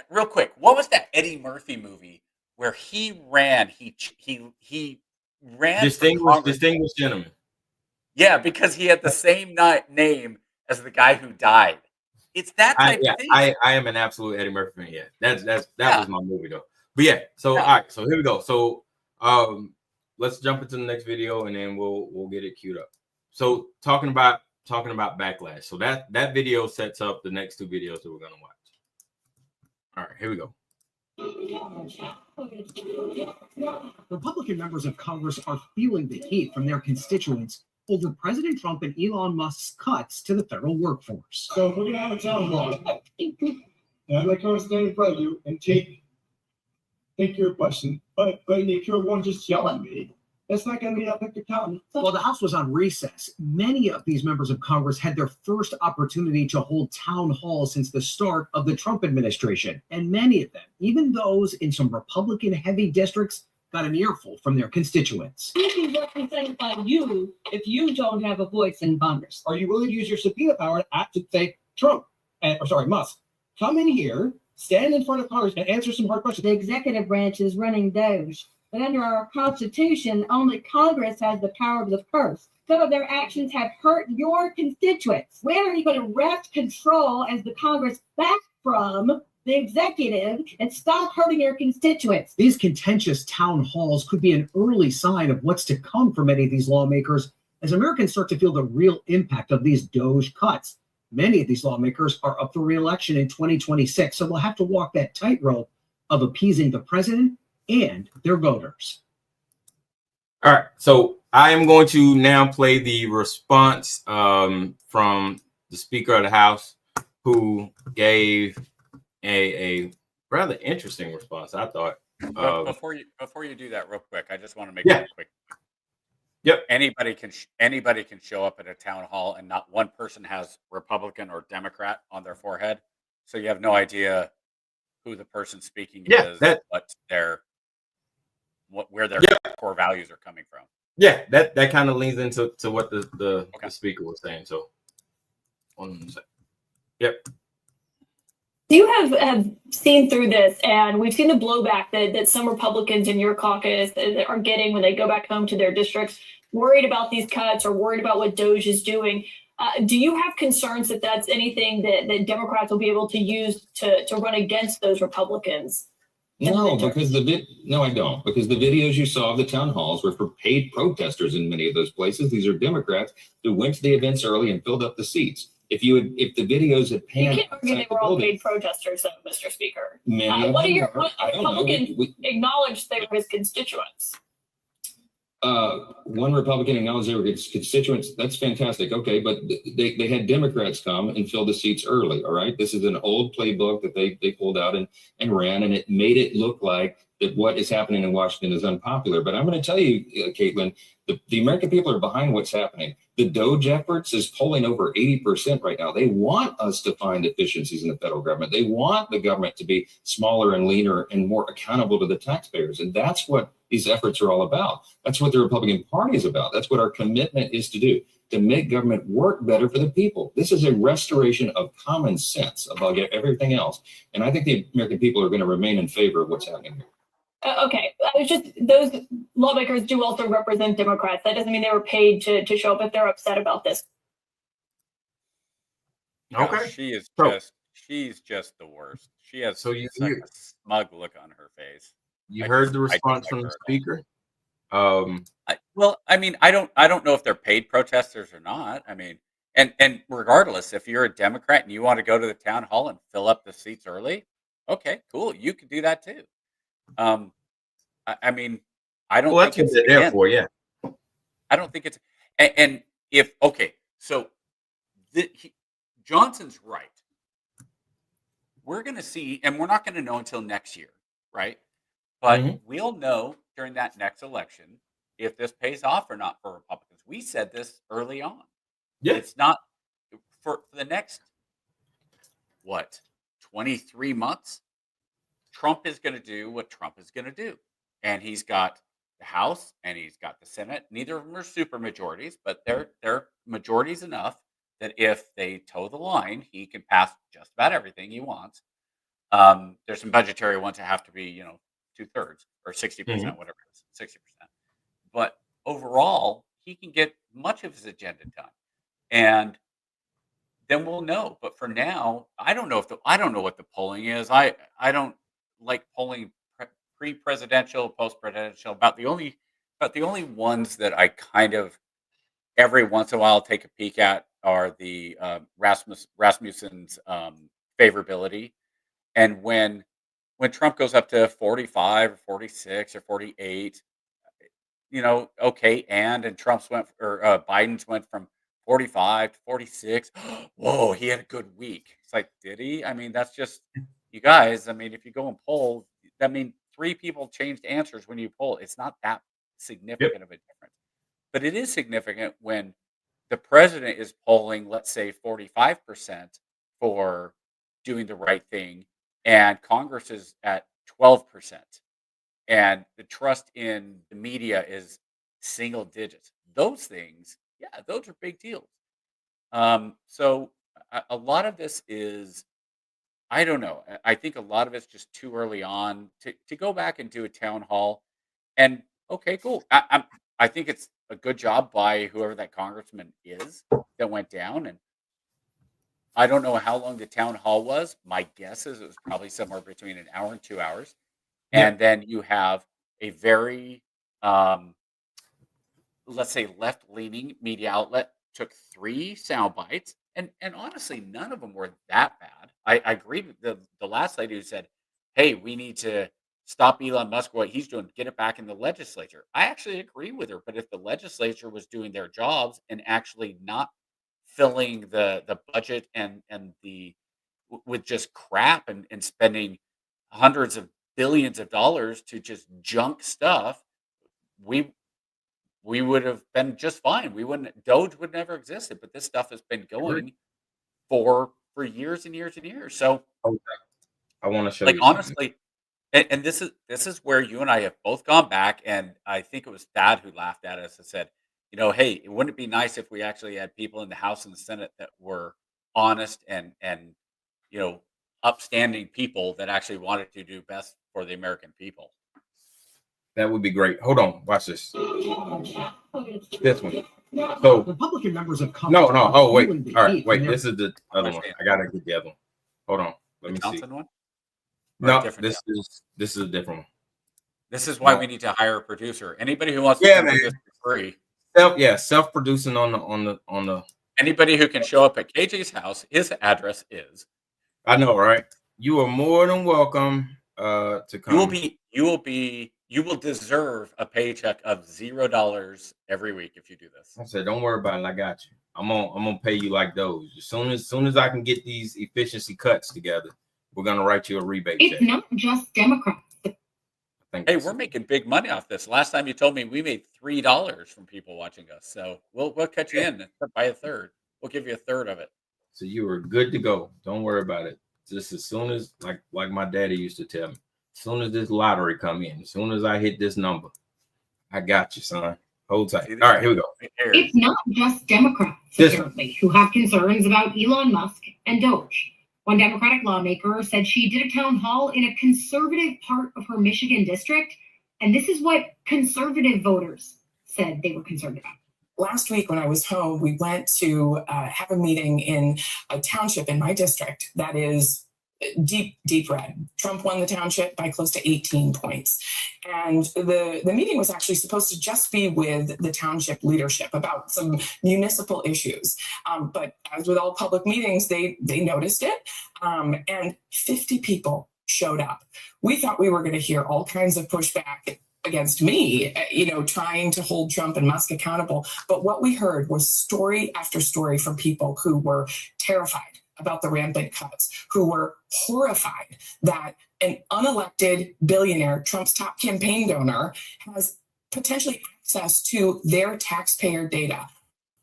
Real quick. What was that Eddie Murphy movie where he ran? He ran. Distinguished Gentleman. Yeah, because he had the same name as the guy who died. It's that type of thing. I am an absolute Eddie Murphy fan. Yeah, that was my movie though. But yeah, all right. So here we go. So let's jump into the next video and then we'll get it queued up. So talking about backlash. So that video sets up the next two videos that we're gonna watch. All right, here we go. Republican members of Congress are feeling the heat from their constituents over President Trump and Elon Musk's cuts to the federal workforce. So we're going to have a town hall. And I'm going to come stand in front of you and take your question. But if you're one just yell at me, that's not going to be up at the town. While the House was on recess, many of these members of Congress had their first opportunity to hold town halls since the start of the Trump administration. And many of them, even those in some Republican-heavy districts, got an earful from their constituents. Who's be represented by you if you don't have a voice in Congress? Are you willing to use your subpoena power to act to say Trump, Musk, come in here, stand in front of Congress and answer some hard questions? The executive branch is running Doge, but under our Constitution, only Congress has the power of the purse. Some of their actions have hurt your constituents. When are you going to wrest control as the Congress back from the executive and stop hurting your constituents? These contentious town halls could be an early sign of what's to come for many of these lawmakers as Americans start to feel the real impact of these Doge cuts. Many of these lawmakers are up for re-election in 2026, so we'll have to walk that tightrope of appeasing the president and their voters. All right, so I am going to now play the response from the Speaker of the House, who gave a rather interesting response, I thought. Before you do that, real quick, I just want to make it quick. Yep. Anybody can show up at a town hall, and not one person has Republican or Democrat on their forehead, so you have no idea who the person speaking is, where their core values are coming from. Yeah, that kind of leans into what the speaker was saying. So, one second. Yep. You have seen through this, and we've seen the blowback that some Republicans in your caucus are getting when they go back home to their districts, worried about these cuts or worried about what Doge is doing. Do you have concerns that that's anything that Democrats will be able to use to run against those Republicans? No, because I don't. Because the videos you saw of the town halls were for paid protesters in many of those places. These are Democrats who went to the events early and filled up the seats. If the videos had panned, you can't argue they were all paid protesters, though, Mr. Speaker. What Republicans acknowledged they were his constituents? One Republican acknowledged they were his constituents. That's fantastic. Okay, but they had Democrats come and fill the seats early. All right, this is an old playbook that they pulled out and ran, and it made it look like that what is happening in Washington is unpopular. But I'm going to tell you, Caitlin, the American people are behind what's happening. The Doge efforts is polling over 80% right now. They want us to find efficiencies in the federal government. They want the government to be smaller and leaner and more accountable to the taxpayers. And that's what these efforts are all about. That's what the Republican Party is about. That's what our commitment is to do, to make government work better for the people. This is a restoration of common sense above everything else. And I think the American people are going to remain in favor of what's happening here. Okay, those lawmakers do also represent Democrats. That doesn't mean they were paid to show up if they're upset about this. Okay, she's just the worst. She has such a smug look on her face. You heard the response from the speaker. I don't know if they're paid protesters or not. I mean, and regardless, if you're a Democrat and you want to go to the town hall and fill up the seats early, okay, cool, you can do that too. I mean, I don't think it's there for you. I don't think it's and if so Johnson's right. We're going to see, and we're not going to know until next year, right? But we'll know during that next election if this pays off or not for Republicans. We said this early on. Yeah, it's not for the next 23 months. Trump is going to do what Trump is going to do. And he's got the House and he's got the Senate. Neither of them are super majorities, but they're majorities enough that if they toe the line, he can pass just about everything he wants. There's some budgetary ones that have to be, 2/3 or 60%, whatever it is, 60%. But overall, he can get much of his agenda done. And then we'll know. But for now, I don't know what the polling is. I don't like polling pre-presidential, post-presidential. About the only ones that I kind of every once in a while take a peek at are the Rasmussen's favorability, and when Trump goes up to 45 or 46 or 48, okay, and Trump's went or Biden's went from 45 to 46. Whoa, he had a good week. It's like, did he? I mean, that's just. You guys, I mean, if you go and poll, that means 3 people changed answers when you poll. It's not that significant of a difference. But it is significant when the president is polling, let's say, 45% for doing the right thing, and Congress is at 12%. and the trust in the media is single digits. Those things, yeah, those are big deals. So a lot of this is, I don't know. I think a lot of it's just too early on to go back and do a town hall. And okay, cool. I think it's a good job by whoever that congressman is that went down. And I don't know how long the town hall was. My guess is it was probably somewhere between an hour and 2 hours. Yeah. And then you have a very, let's say, left-leaning media outlet took 3 sound bites, and honestly, none of them were that bad. I agree with the last lady who said, "Hey, we need to stop Elon Musk, what he's doing, get it back in the legislature." I actually agree with her, but if the legislature was doing their jobs and actually not filling the budget and the with just crap and spending hundreds of billions of dollars to just junk stuff, we would have been just fine. We wouldn't Doge would never existed, but this stuff has been going for years and years and years. So Okay. I want to show like you something. honestly, and this is where you and I have both gone back, and I think it was Thad who laughed at us and said, hey, wouldn't it be nice if we actually had people in the House and the Senate that were honest and upstanding people that actually wanted to do best for the American people. That would be great. Hold on, watch this. This one. So Republican members of no. Oh wait. Congress All right, wait. This is the other one. I gotta get the other one. Hold on. Let me see. Johnson one? No, this is a different one. This is why we need to hire a producer. Anybody who wants to do this for free. Self-producing on the. Anybody who can show up at KJ's house, his address is. I know, right? You are more than welcome to come. You will deserve a paycheck of $0 every week if you do this. I said, don't worry about it. I got you. I'm gonna pay you like those. As soon as I can get these efficiency cuts together, we're gonna write you a rebate check. It's not just Democrats. Hey, we're making big money off this. Last time you told me we made $3 from people watching us. So we'll cut you in by a third. We'll give you a third of it. So you are good to go. Don't worry about it. Just as soon as like my daddy used to tell me, as soon as this lottery come in, as soon as I hit this number, I got you, son. Hold tight. All right, here we go. It's not just Democrats, apparently, who have concerns about Elon Musk and Doge. One Democratic lawmaker said she did a town hall in a conservative part of her Michigan district, and this is what conservative voters said they were concerned about. Last week when I was home, we went to have a meeting in a township in my district that is deep red. Trump won the township by close to 18 points. And the meeting was actually supposed to just be with the township leadership about some municipal issues. But as with all public meetings, they noticed it. And 50 people showed up. We thought we were going to hear all kinds of pushback against me, trying to hold Trump and Musk accountable. But what we heard was story after story from people who were terrified about the rampant cuts, who were horrified that an unelected billionaire, Trump's top campaign donor, has potentially access to their taxpayer data.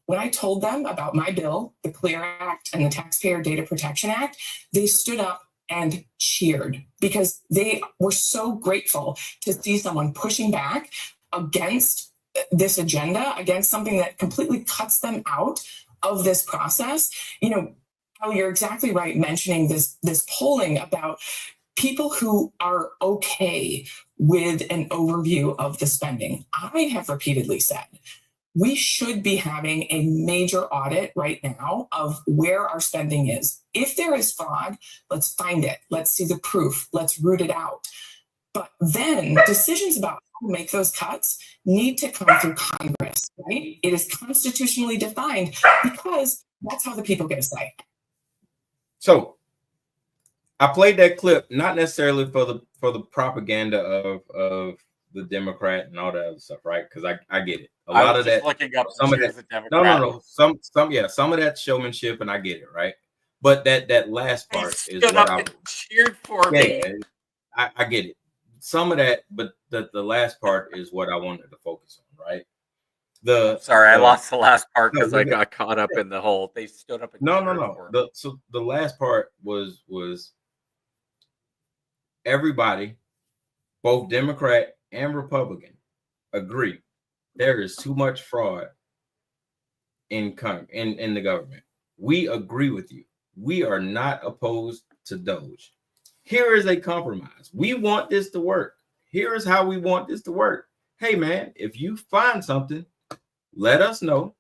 When I told them about my bill, the CLEAR Act and the Taxpayer Data Protection Act, they stood up and cheered because they were so grateful to see someone pushing back against this agenda, against something that completely cuts them out of this process. You're exactly right mentioning this polling about people who are okay with an overview of the spending. I have repeatedly said we should be having a major audit right now of where our spending is. If there is fraud, let's find it. Let's see the proof. Let's root it out. But then decisions about how to make those cuts need to come through Congress, right? It is constitutionally defined because that's how the people get a say. So I played that clip not necessarily for the propaganda of the Democrat and all that other stuff, right? Because I get it. A lot of that, some of that, no. Some of that showmanship, and I get it, right? But that last part is what I cheered for me. I get it. Some of that, but the last part is what I wanted to focus on, right? I lost the last part because I got caught up in the whole. They stood up. And No. So the last part was everybody both Democrat and Republican agree there is too much fraud in the government. We agree with you. We are not opposed to Doge. Here is a compromise. We want this to work. Here is how we want this to work. Hey, man, if you find something, let us know.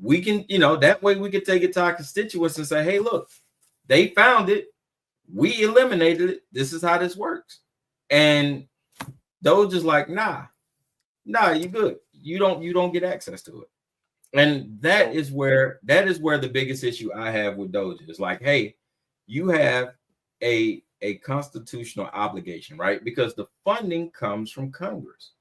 We can, that way we can take it to our constituents and say, hey, look, they found it. We eliminated it. This is how this works. And Doge is like, nah, you good. You don't get access to it. And that is where the biggest issue I have with Doge is like, hey, you have a constitutional obligation, right? Because the funding comes from Congress.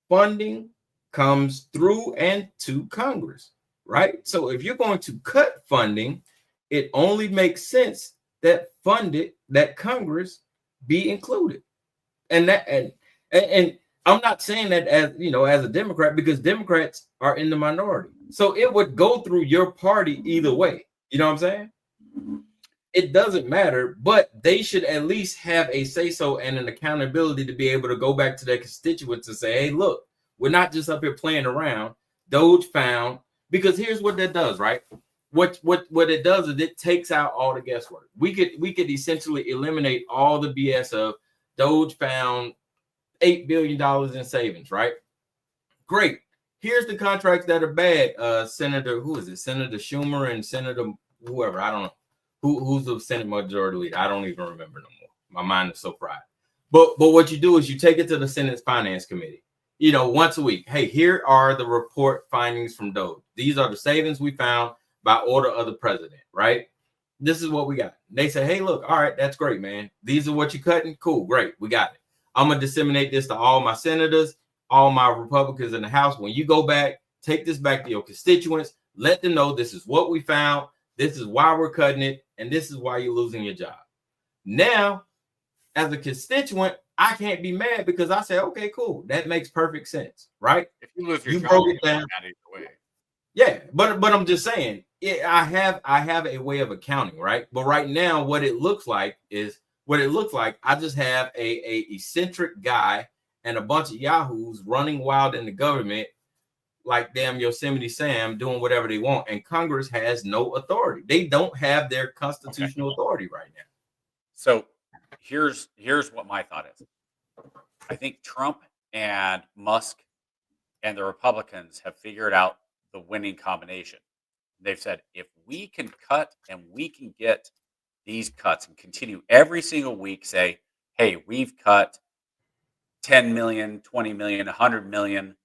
Funding comes through and to Congress, right? So if you're going to cut funding, it only makes sense that Congress be included. And I'm not saying that as a Democrat, because Democrats are in the minority. So it would go through your party either way. You know what I'm saying? It doesn't matter, but they should at least have a say-so and an accountability to be able to go back to their constituents and say, hey, look, we're not just up here playing around. Doge found, because here's what that does, right? What it does is it takes out all the guesswork. We could essentially eliminate all the BS of Doge found $8 billion in savings, right? Great. Here's the contracts that are bad. Senator Schumer and Senator whoever, I don't know. Who's the Senate Majority Leader? I don't even remember no more. My mind is so fried. But what you do is you take it to the Senate's Finance Committee, once a week. Hey, here are the report findings from Doge. These are the savings we found by order of the president, right? This is what we got. They say, hey, look, all right, that's great, man. These are what you're cutting. Cool, great, we got it. I'm going to disseminate this to all my senators, all my Republicans in the House. When you go back, take this back to your constituents. Let them know this is what we found. This is why we're cutting it. And this is why you're losing your job. Now, as a constituent, I can't be mad because I say, okay, cool. That makes perfect sense, right? If you lose your job, broke it down. Either way. Yeah, but I'm just saying, I have a way of accounting, right? But right now, what it looks like, I just have a eccentric guy and a bunch of yahoos running wild in the government like damn Yosemite Sam doing whatever they want. And Congress has no authority. They don't have their constitutional authority right now. So here's what my thought is. I think Trump and Musk and the Republicans have figured out the winning combination. They've said, if we can cut and we can get these cuts and continue every single week, say, hey, we've cut 10 million, 20 million, 100 million,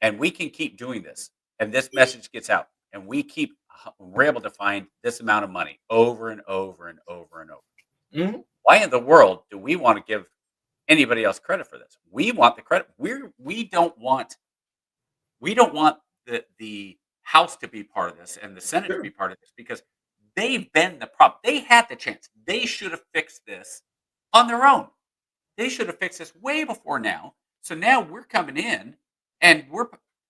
and we can keep doing this. And this message gets out and we're able to find this amount of money over and over and over and over. Mm-hmm. Why in the world do we want to give anybody else credit for this? We want the credit. We don't want the House to be part of this and the Senate to be part of this because they've been the problem. They had the chance. They should have fixed this on their own. They should have fixed this way before now. So now we're coming in and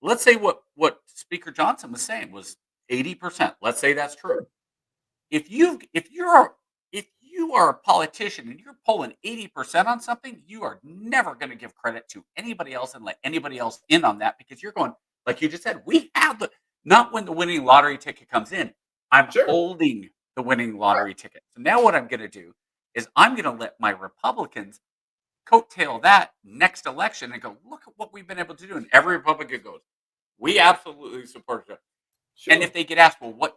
let's say what Speaker Johnson was saying was 80%. Let's say that's true. If you are a politician and you're pulling 80% on something, you are never going to give credit to anybody else and let anybody else in on that because you're going, like you just said, we have not when the winning lottery ticket comes in. I'm holding the winning lottery ticket. So now what I'm going to do is I'm going to let my Republicans coattail that next election and go, look at what we've been able to do. And every Republican goes, we absolutely support Doge. And if they get asked, well,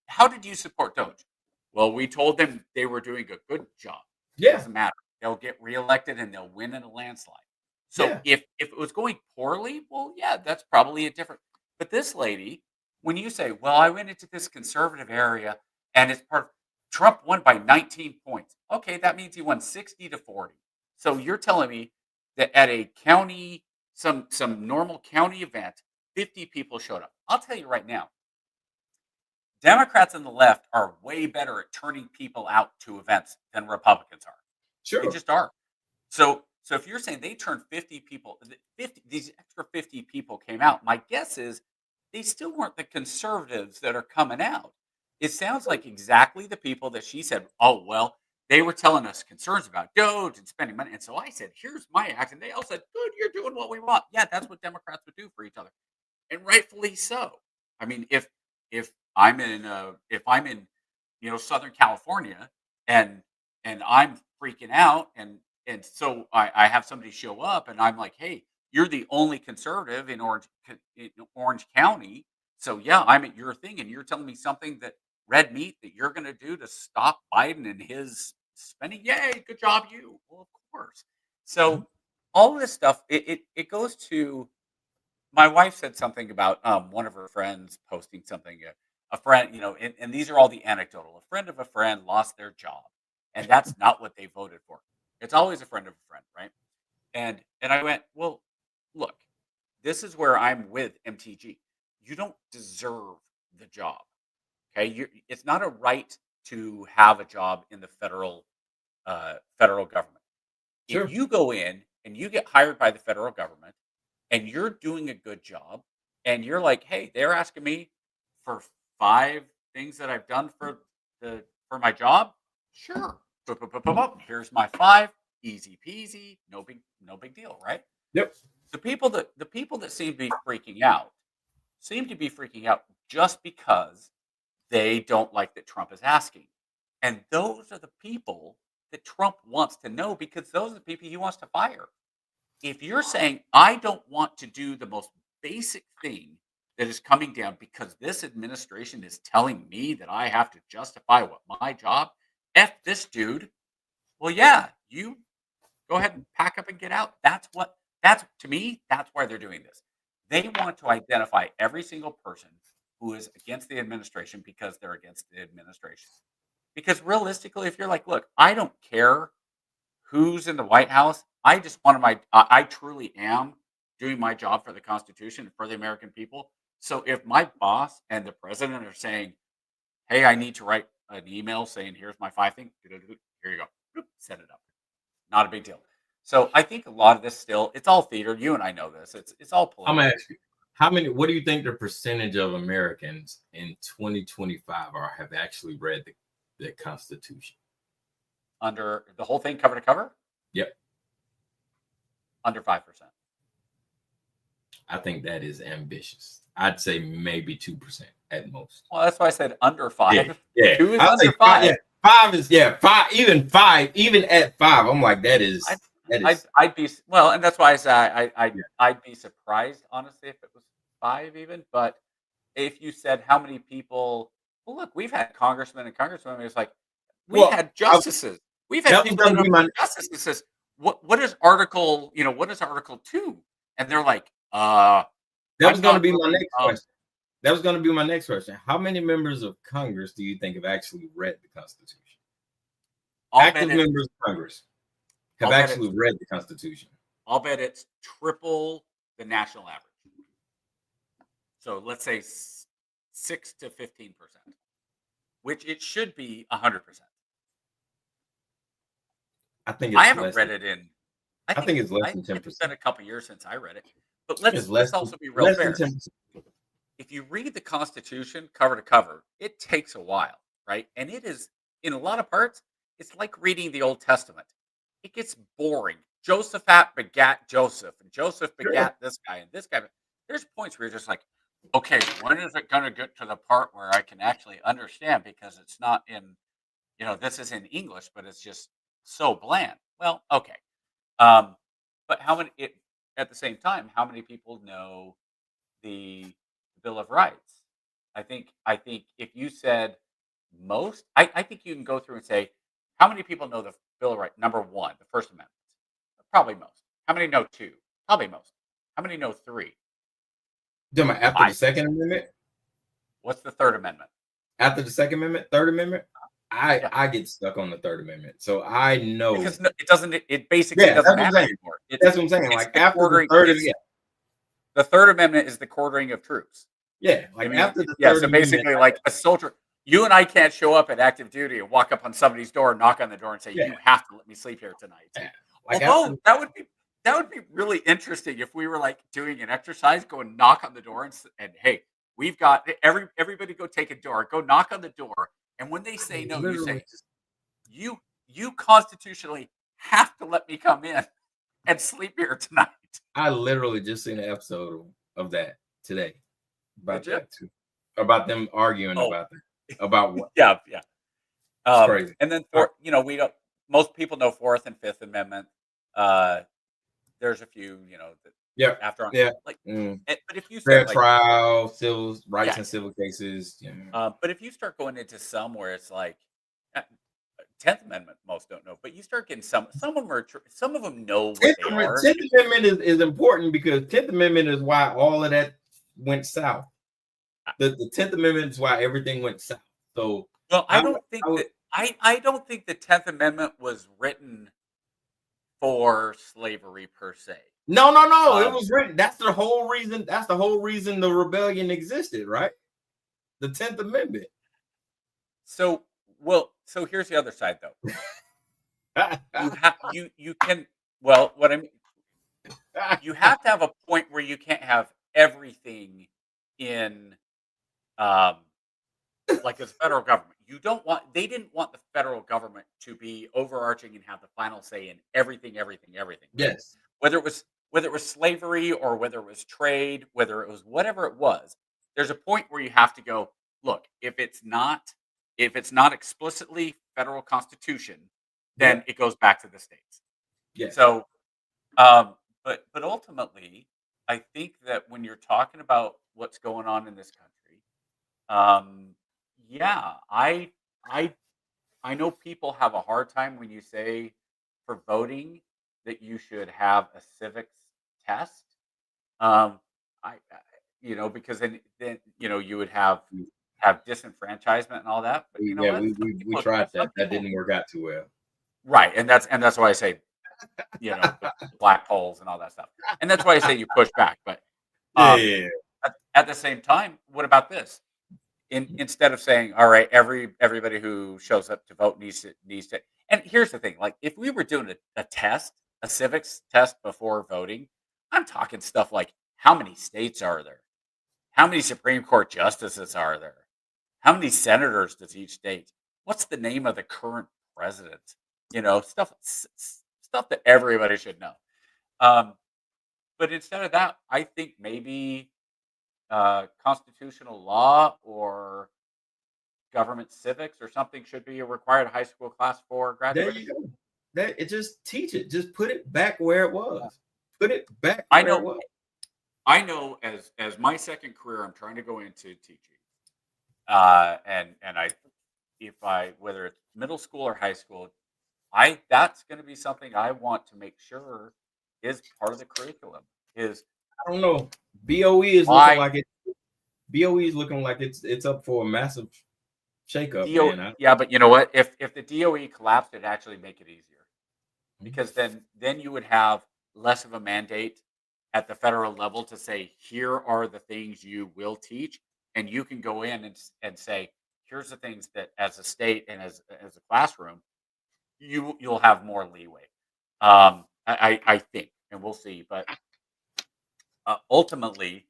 how did you support Doge? Well, we told them they were doing a good job. Yeah. It doesn't matter. They'll get reelected and they'll win in a landslide. So if it was going poorly, well, yeah, that's probably a different. But this lady, when you say, well, I went into this conservative area and it's part of Trump won by 19 points. Okay, that means he won 60-40. So you're telling me that at a county, some normal county event, 50 people showed up. I'll tell you right now, Democrats on the left are way better at turning people out to events than Republicans are. Sure. They just are. So if you're saying they turned 50 people, these extra 50 people came out, my guess is they still weren't the conservatives that are coming out. It sounds like exactly the people that she said, oh, well, they were telling us concerns about Doge and spending money. And so I said, here's my act. And they all said, good, you're doing what we want. Yeah, that's what Democrats would do for each other. And rightfully so. I mean, if I'm in Southern California and I'm freaking out and so I have somebody show up and I'm like, hey, you're the only conservative in Orange County. So yeah, I'm at your thing and you're telling me something that red meat that you're going to do to stop Biden and his spending. Yay, good job, you. Well, of course. So all of this stuff, it goes to, my wife said something about one of her friends posting something, a friend, and these are all the anecdotal. A friend of a friend lost their job, and that's not what they voted for. It's always a friend of a friend, right? And I went, well, look, this is where I'm with MTG. You don't deserve the job. Okay, it's not a right to have a job in the federal government. Sure. If you go in and you get hired by the federal government and you're doing a good job and you're like, hey, they're asking me for 5 things that I've done for my job. Sure. Here's my 5. Easy peasy. No big deal, right? Yep. The people that seem to be freaking out just because they don't like that Trump is asking. And those are the people that Trump wants to know because those are the people he wants to fire. If you're saying, I don't want to do the most basic thing that is coming down because this administration is telling me that I have to justify what my job, F this dude. Well, yeah, you go ahead and pack up and get out. To me, that's why they're doing this. They want to identify every single person who is against the administration because they're against the administration. Because realistically, if you're like, look, I don't care who's in the White House. I just want I truly am doing my job for the Constitution and for the American people. So if my boss and the president are saying, hey, I need to write an email saying, here's my 5 things, here you go, set it up. Not a big deal. So I think a lot of this still, it's all theater. You and I know this. It's all political. I'm gonna ask you, what do you think the percentage of Americans in 2025 have actually read the Constitution? Under the whole thing, cover to cover? Yep. Under 5%. I think that is ambitious. I'd say maybe 2% at most. Well, that's why I said under 5. Yeah. 2 is under 5. Yeah. 5 is 5. Even at 5, I'm like, that is. I'd be and that's why I say I'd be surprised honestly if it was 5 even. But if you said how many people, well, look, we've had congressmen and congresswomen. It's like had justices. We've had people justices says what is Article 2, and they're like, that was going to be my next question. That was going to be my next question. How many members of Congress do you think have actually read the Constitution? Active members of Congress have actually read the Constitution. I'll bet it's triple the national average. So let's say 6 to 15%, which it should be 100%. I think I haven't read it in. I think it's less than 10%. It's been a couple years since I read it, but let's also be real fair. If you read the Constitution cover to cover, it takes a while, right? And it is, in a lot of parts, it's like reading the Old Testament. It gets boring. Josaphat begat Joseph, and Joseph begat this guy and this guy. There's points where you're just like, okay, when is it going to get to the part where I can actually understand? Because it's not in, this is in English, but it's just so bland. Well, okay. But at the same time, how many people know the Bill of Rights? I think if you said most, I think you can go through and say, how many people know the Bill of Rights? Number 1, the First Amendment. Probably most. How many know 2? Probably most. How many know 3? After the Second Amendment? What's the Third Amendment? After the Second Amendment, Third Amendment? I get stuck on the Third Amendment. So I know. Because it doesn't, it basically doesn't matter anymore. That's what I'm saying. Like after the Third Amendment. The Third Amendment is the quartering of troops. Yeah. Like after the Third so basically like a soldier, you and I can't show up at active duty and walk up on somebody's door, knock on the door and say, you have to let me sleep here tonight. Yeah. Like although that would be really interesting if we were like doing an exercise, go and knock on the door and hey, we've got everybody go take a door, go knock on the door. And when they say no, you say, you constitutionally have to let me come in and sleep here tonight. I literally just seen an episode of that today about Did you? that too, about them arguing about that, about what? Yeah. It's crazy. And then we don't. Most people know Fourth and Fifth Amendment. There's a few, that Yeah. after But if you fair start trial, civil rights and civil cases. Yeah. but if you start going into some where it's like 10th Amendment, most don't know, but you start getting some of them know what they are. 10th Amendment is important because 10th Amendment is why all of that went south. The 10th Amendment is why everything went south. So I don't think the 10th Amendment was written for slavery per se. No. It was written. That's the whole reason. That's the whole reason the rebellion existed, right? The 10th Amendment. So here's the other side, though. You have to have a point where you can't have everything in, like as federal government. They didn't want the federal government to be overarching and have the final say in everything. Yes. Whether it was slavery or whether it was trade, whether it was whatever it was, there's a point where you have to go, look, if it's not explicitly federal constitution, then it goes back to the states. Yeah. So, but ultimately, I think that when you're talking about what's going on in this country, I know people have a hard time when you say for voting that you should have a civics test. Because then you would have disenfranchisement and all that. But we tried that. That didn't work out too well. Right, and that's why I say, the black holes and all that stuff, and that's why I say you push back. But at the same time, what about this? Instead of saying, all right, everybody who shows up to vote needs to. And here's the thing: like if we were doing a civics test before voting, I'm talking stuff like how many states are there, how many Supreme Court justices are there, how many senators does each state, what's the name of the current president, stuff that everybody should know. But instead of that, I think maybe constitutional law or government civics or something should be a required high school class for graduates. There you go. Just teach it. Just put it back where it was. It was. I know as my second career, I'm trying to go into teaching. Whether it's middle school or high school, that's going to be something I want to make sure is part of the curriculum. I don't know. BOE is looking like it. BOE is looking like it's up for a massive shakeup. Man. Yeah, but you know what? If the DOE collapsed, it'd actually make it easier, because then you would have less of a mandate at the federal level to say, here are the things you will teach, and you can go in and say, here's the things that as a state and as a classroom, you'll have more leeway. I think, and we'll see, but ultimately,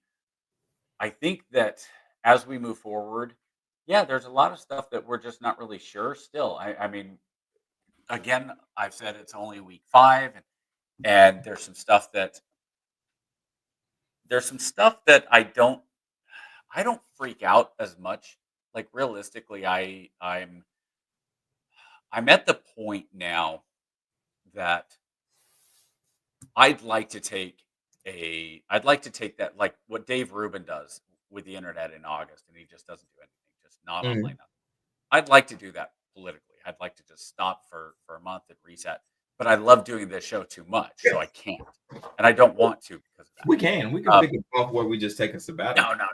I think that as we move forward, there's a lot of stuff that we're just not really sure still. I mean, again, I've said it's only week 5, and there's some stuff that I don't freak out as much. Like realistically, I'm at the point now that I'd like to take that, like what Dave Rubin does with the internet in August, and he just doesn't do anything, just not online. I'd like to do that politically. I'd like to just stop for a month and reset. But I love doing this show too much, so I can't, and I don't want to because of that. We can pick it off where we just take a sabbatical. No.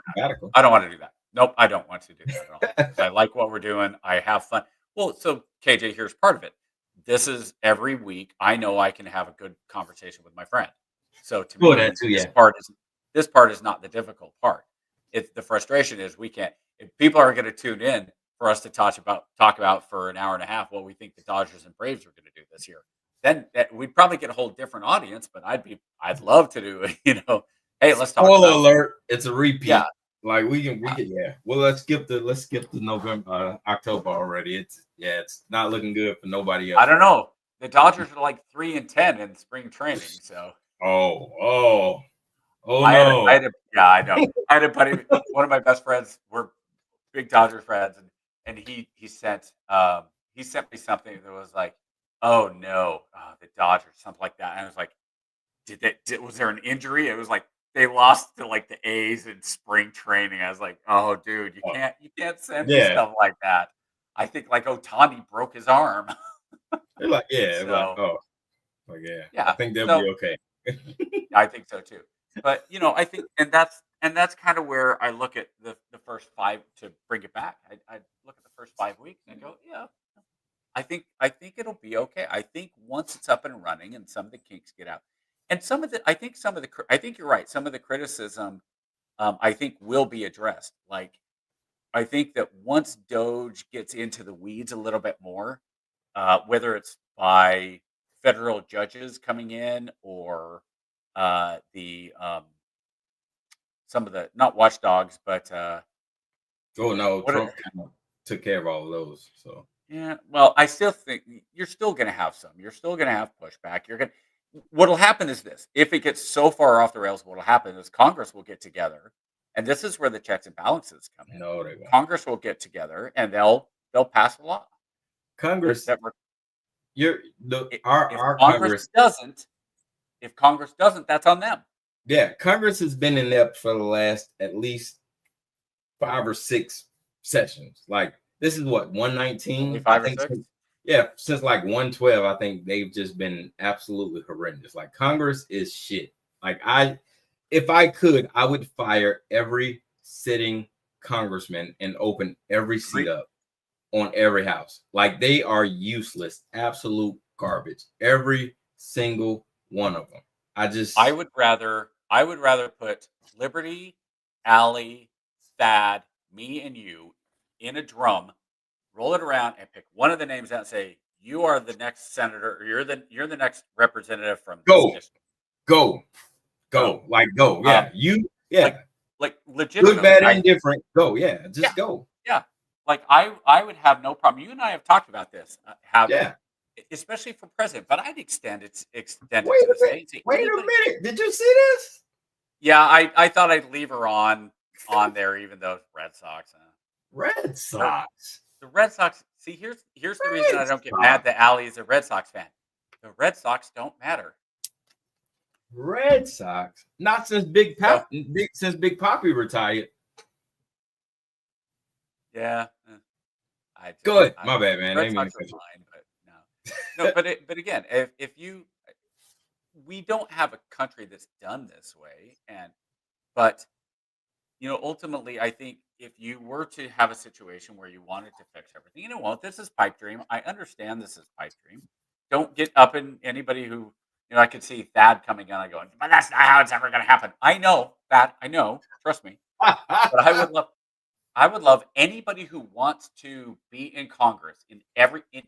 I don't want to do that. Nope, I don't want to do that at all. I like what we're doing. I have fun. Well, so KJ, here's part of it. This is every week. I know I can have a good conversation with my friend. So to me, this part is not the difficult part. It's the frustration is we can't. If people are going to tune in for us to talk about for an hour and a half what we think the Dodgers and Braves are going to do this year, then we'd probably get a whole different audience. But I'd love to do, hey, let's talk. Spoiler alert! It's a repeat. Yeah, Like we can, yeah. Well, let's skip the November, October already. It's not looking good for nobody else. I don't know. The Dodgers are like 3-10 in spring training, so. Oh no. I know. I had a buddy, one of my best friends. We're big Dodgers friends, and he sent me something that was like, oh no, the Dodgers, something like that. And I was like, was there an injury? It was like they lost to like the A's in spring training. I was like, oh dude, you can't send me stuff like that. I think like Ohtani broke his arm. They're like, yeah, So, I think they'll be okay. Oh, I think so too. But I think, and that's kind of where I look at the first 5 to bring it back. I look at the first 5 weeks and go, yeah, I think it'll be okay. I think once it's up and running and some of the kinks get out, and I think you're right. Some of the criticism, I think will be addressed. Like, I think that once Doge gets into the weeds a little bit more, whether it's by federal judges coming in or the some of the, not watchdogs, but oh no, Trump took care of all of those. So yeah, well, I still think you're still going to have some. You're still going to have pushback. What'll happen is this: if it gets so far off the rails, what'll happen is Congress will get together, and this is where the checks and balances come in. No, they won't. Congress will get together and they'll pass a law. Congress, if Congress doesn't, that's on them. Yeah, Congress has been inept for the last at least 5 or 6 sessions. Like, this is what, 119? 5 or 6? Since like 112, I think they've just been absolutely horrendous. Like, Congress is shit. Like, if I could, I would fire every sitting congressman and open every seat up on every house. Like, they are useless, absolute garbage. Every single one of them. I would rather put Liberty, Allie, Thad, me, and you in a drum, roll it around, and pick one of the names out and say, you are the next senator, or you're the next representative from this district. Go. Like, go. Yeah. Like legitimately. Good, bad, and indifferent. Go. Yeah. Just go. Yeah. Like I would have no problem. You and I have talked about this. Especially for president, but I'd extend it to the states. Wait a minute. Did you see this? Yeah, I thought I'd leave her on there, even though it's Red Sox. Red Sox. The Red Sox. See, here's the reason I don't get mad that Allie is a Red Sox fan. The Red Sox don't matter. Red Sox. Not since Big Papi retired. Yeah. Good. My bad, man. Red Sox are fine, but no. But again, if we don't have a country that's done this way, but ultimately, I think if you were to have a situation where you wanted to fix everything, you know what? This is pipe dream. I understand this is pipe dream. Don't get up in anybody who, I could see Thad coming in and going, but that's not how it's ever going to happen. I know that. I know. Trust me. But I would love anybody who wants to be in Congress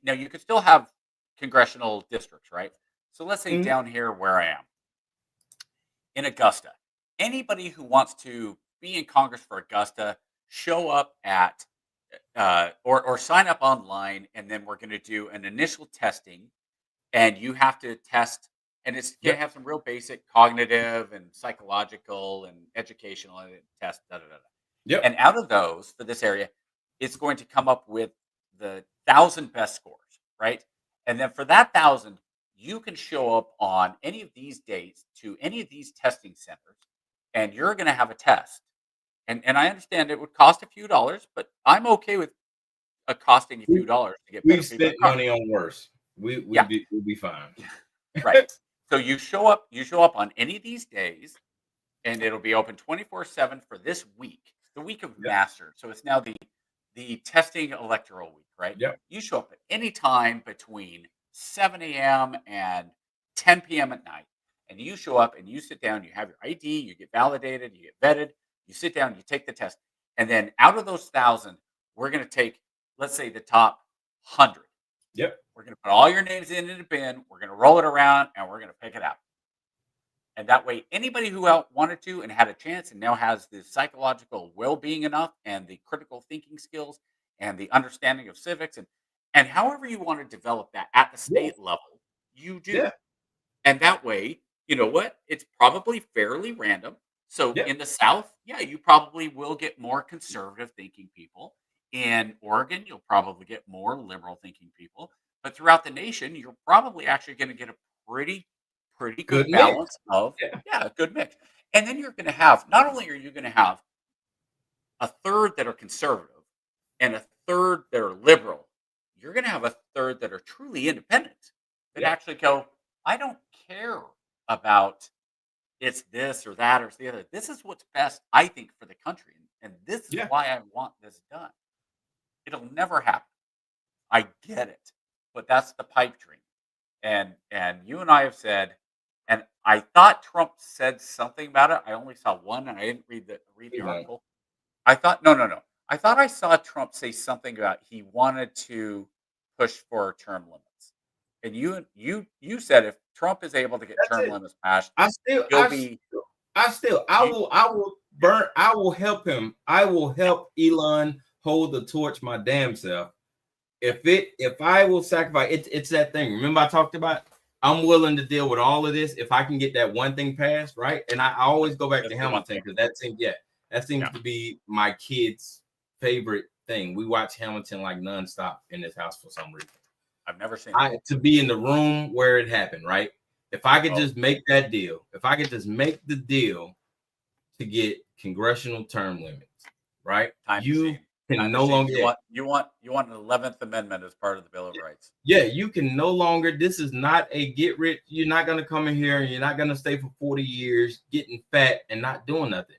now you could still have congressional districts, right? So let's say down here where I am in Augusta, anybody who wants to be in Congress for Augusta, show up at or sign up online, and then we're going to do an initial testing, and you have to test, and it's going to have some real basic cognitive and psychological and educational tests. Yep. And out of those, for this area, it's going to come up with the 1,000 best scores, right? And then for that 1,000, you can show up on any of these dates to any of these testing centers, and you're going to have a test. And I understand it would cost a few dollars, but I'm okay with costing a few dollars to get. We've spent money on worse. We'll be fine. Right. So you show up on any of these days, and it'll be open 24/7 for this week, the week of Masters. So it's now the testing electoral week, right? Yeah. You show up at any time between 7 a.m. and 10 p.m. at night, and you show up and you sit down. You have your ID. You get validated. You get vetted. You sit down. You take the test, and then out of those 1,000, we're going to take, let's say, the top 100. Yep. We're going to put all your names in a bin. We're going to roll it around, and we're going to pick it out. And that way, anybody who wanted to and had a chance and now has the psychological well-being enough and the critical thinking skills and the understanding of civics and however you want to develop that at the state level, you do. Yeah. And that way, you know what? It's probably fairly random. So Yeah. in the South, yeah, you probably will get more conservative thinking people. In Oregon, you'll probably get more liberal thinking people. But throughout the nation, you're probably actually going to get a pretty good Good mix. balance of Yeah. a good mix. And then you're going to have not only are you going to have a third that are conservative and a third that are liberal, you're going to have a third that are truly independent that actually go, I don't care about it's this or that or it's the other. This is what's best, I think, for the country. And this is why I want this done. It'll never happen. I get it. But that's the pipe dream. And you and I have said, and I thought Trump said something about it. I only saw one and I didn't read the article. I thought no. I thought I saw Trump say something about he wanted to push for term limits. And you said if Trump is able to get term limits passed, I will help him. I will help Elon hold the torch my damn self. If I will sacrifice, it's that thing. Remember I talked about I'm willing to deal with all of this if I can get that one thing passed, right? And I always go back to Hamilton because that seems to be my kids' favorite thing. We watch Hamilton like nonstop in this house for some reason. I've never seen it. To be in the room where it happened, right? If I could just make that deal, if I could just make the deal to get congressional term limits, right? You can no longer you want an 11th Amendment as part of the Bill of Rights. Yeah, you can no longer. This is not a get rich. You're not going to come in here and you're not going to stay for 40 years getting fat and not doing nothing.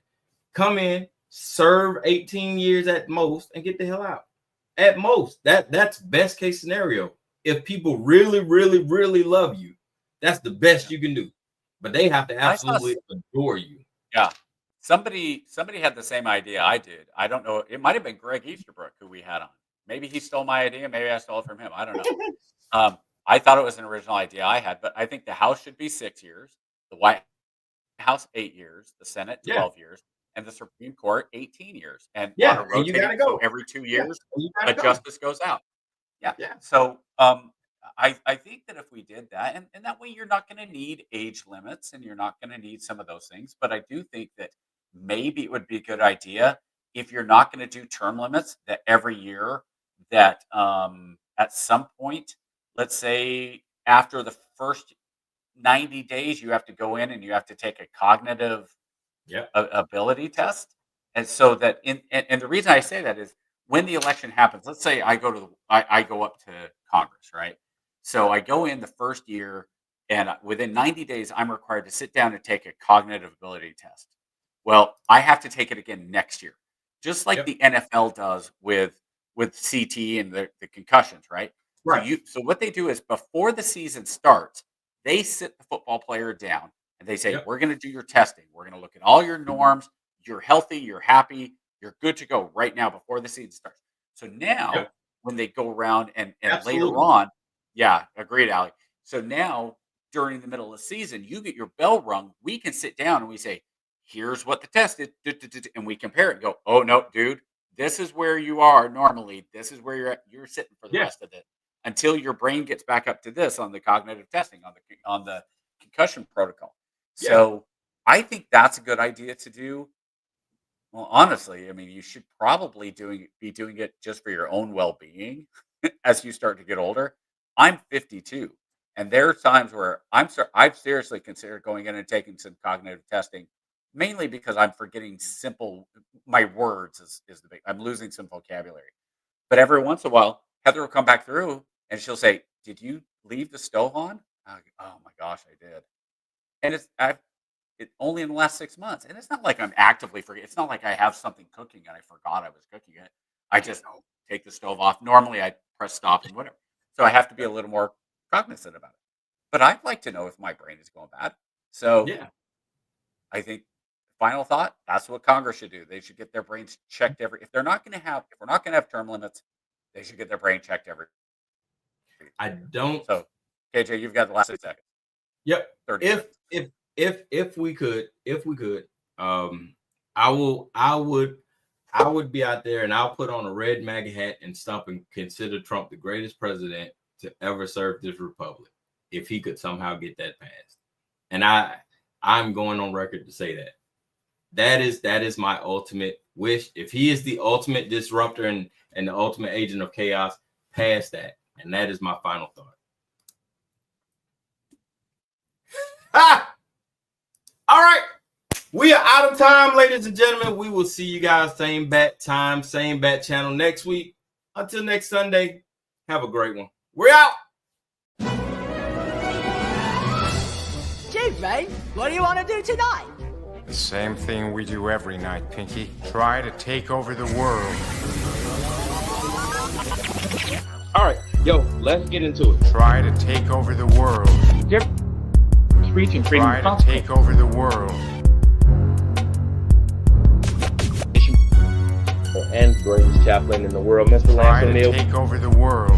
Come in, serve 18 years at most, and get the hell out. At most, that's best case scenario. If people really, really, really love you, that's the best you can do. But they have to absolutely adore you. Yeah. Somebody had the same idea I did. I don't know. It might have been Greg Easterbrook who we had on. Maybe he stole my idea. Maybe I stole it from him. I don't know. I thought it was an original idea I had, but I think the House should be 6 years, the White House 8 years, the Senate 12 years, and the Supreme Court 18 years. And on a rotating, you gotta go. So every 2 years, a justice goes out. Yeah. So I think that if we did that, and that way you're not going to need age limits and you're not going to need some of those things. But I do think that maybe it would be a good idea if you're not going to do term limits that every year that at some point, let's say after the first 90 days, you have to go in and you have to take a cognitive ability test. And so that and the reason I say that is when the election happens, let's say I go up to Congress, right? So I go in the first year and within 90 days, I'm required to sit down and take a cognitive ability test. Well, I have to take it again next year, just like the NFL does with CT and the concussions, right? Right. So what they do is before the season starts, they sit the football player down and they say, we're going to do your testing. We're going to look at all your norms. You're healthy. You're happy. You're good to go right now before the season starts. So now when they go around and later on, agreed, Ali. So now during the middle of the season, you get your bell rung. We can sit down and we say, here's what the test is. And we compare it and go, oh, no, dude, this is where you are normally. This is where you're at. You're sitting for the rest of it until your brain gets back up to this on the cognitive testing, on the concussion protocol. So I think that's a good idea to do. Well, honestly, I mean, you should probably be doing it just for your own well-being as you start to get older. I'm 52, and there are times where I've seriously considered going in and taking some cognitive testing, mainly because I'm forgetting my words is the big. I'm losing some vocabulary. But every once in a while, Heather will come back through and she'll say, "Did you leave the stove on?" I go, "Oh my gosh, I did." And it's only in the last 6 months, and it's not like I'm actively forgetting. It's not like I have something cooking and I forgot I was cooking it. I just take the stove off. Normally, I press stop and whatever. So I have to be a little more cognizant about it. But I'd like to know if my brain is going bad. So I think final thought, that's what Congress should do. They should get their brains checked if we're not going to have term limits, they should get their brain checked every. I don't. So KJ, you've got the last 6 seconds. Yep. 30 If seconds. if we could, I would be out there and I'll put on a red MAGA hat and stump and consider Trump the greatest president to ever serve this republic if he could somehow get that passed. And I'm going on record to say that. That is my ultimate wish. If he is the ultimate disruptor and the ultimate agent of chaos, pass that. And that is my final thought. All right. We are out of time, ladies and gentlemen. We will see you guys same bat time, same bat channel next week. Until next Sunday, have a great one. We're out. Chief Mate, what do you want to do tonight? The same thing we do every night, Pinky. Try to take over the world. All right, yo, let's get into it. Try to take over the world. Try to take over the world. And greatest chaplain in the world, Mr. Lance Try to O'Neill. take over the world.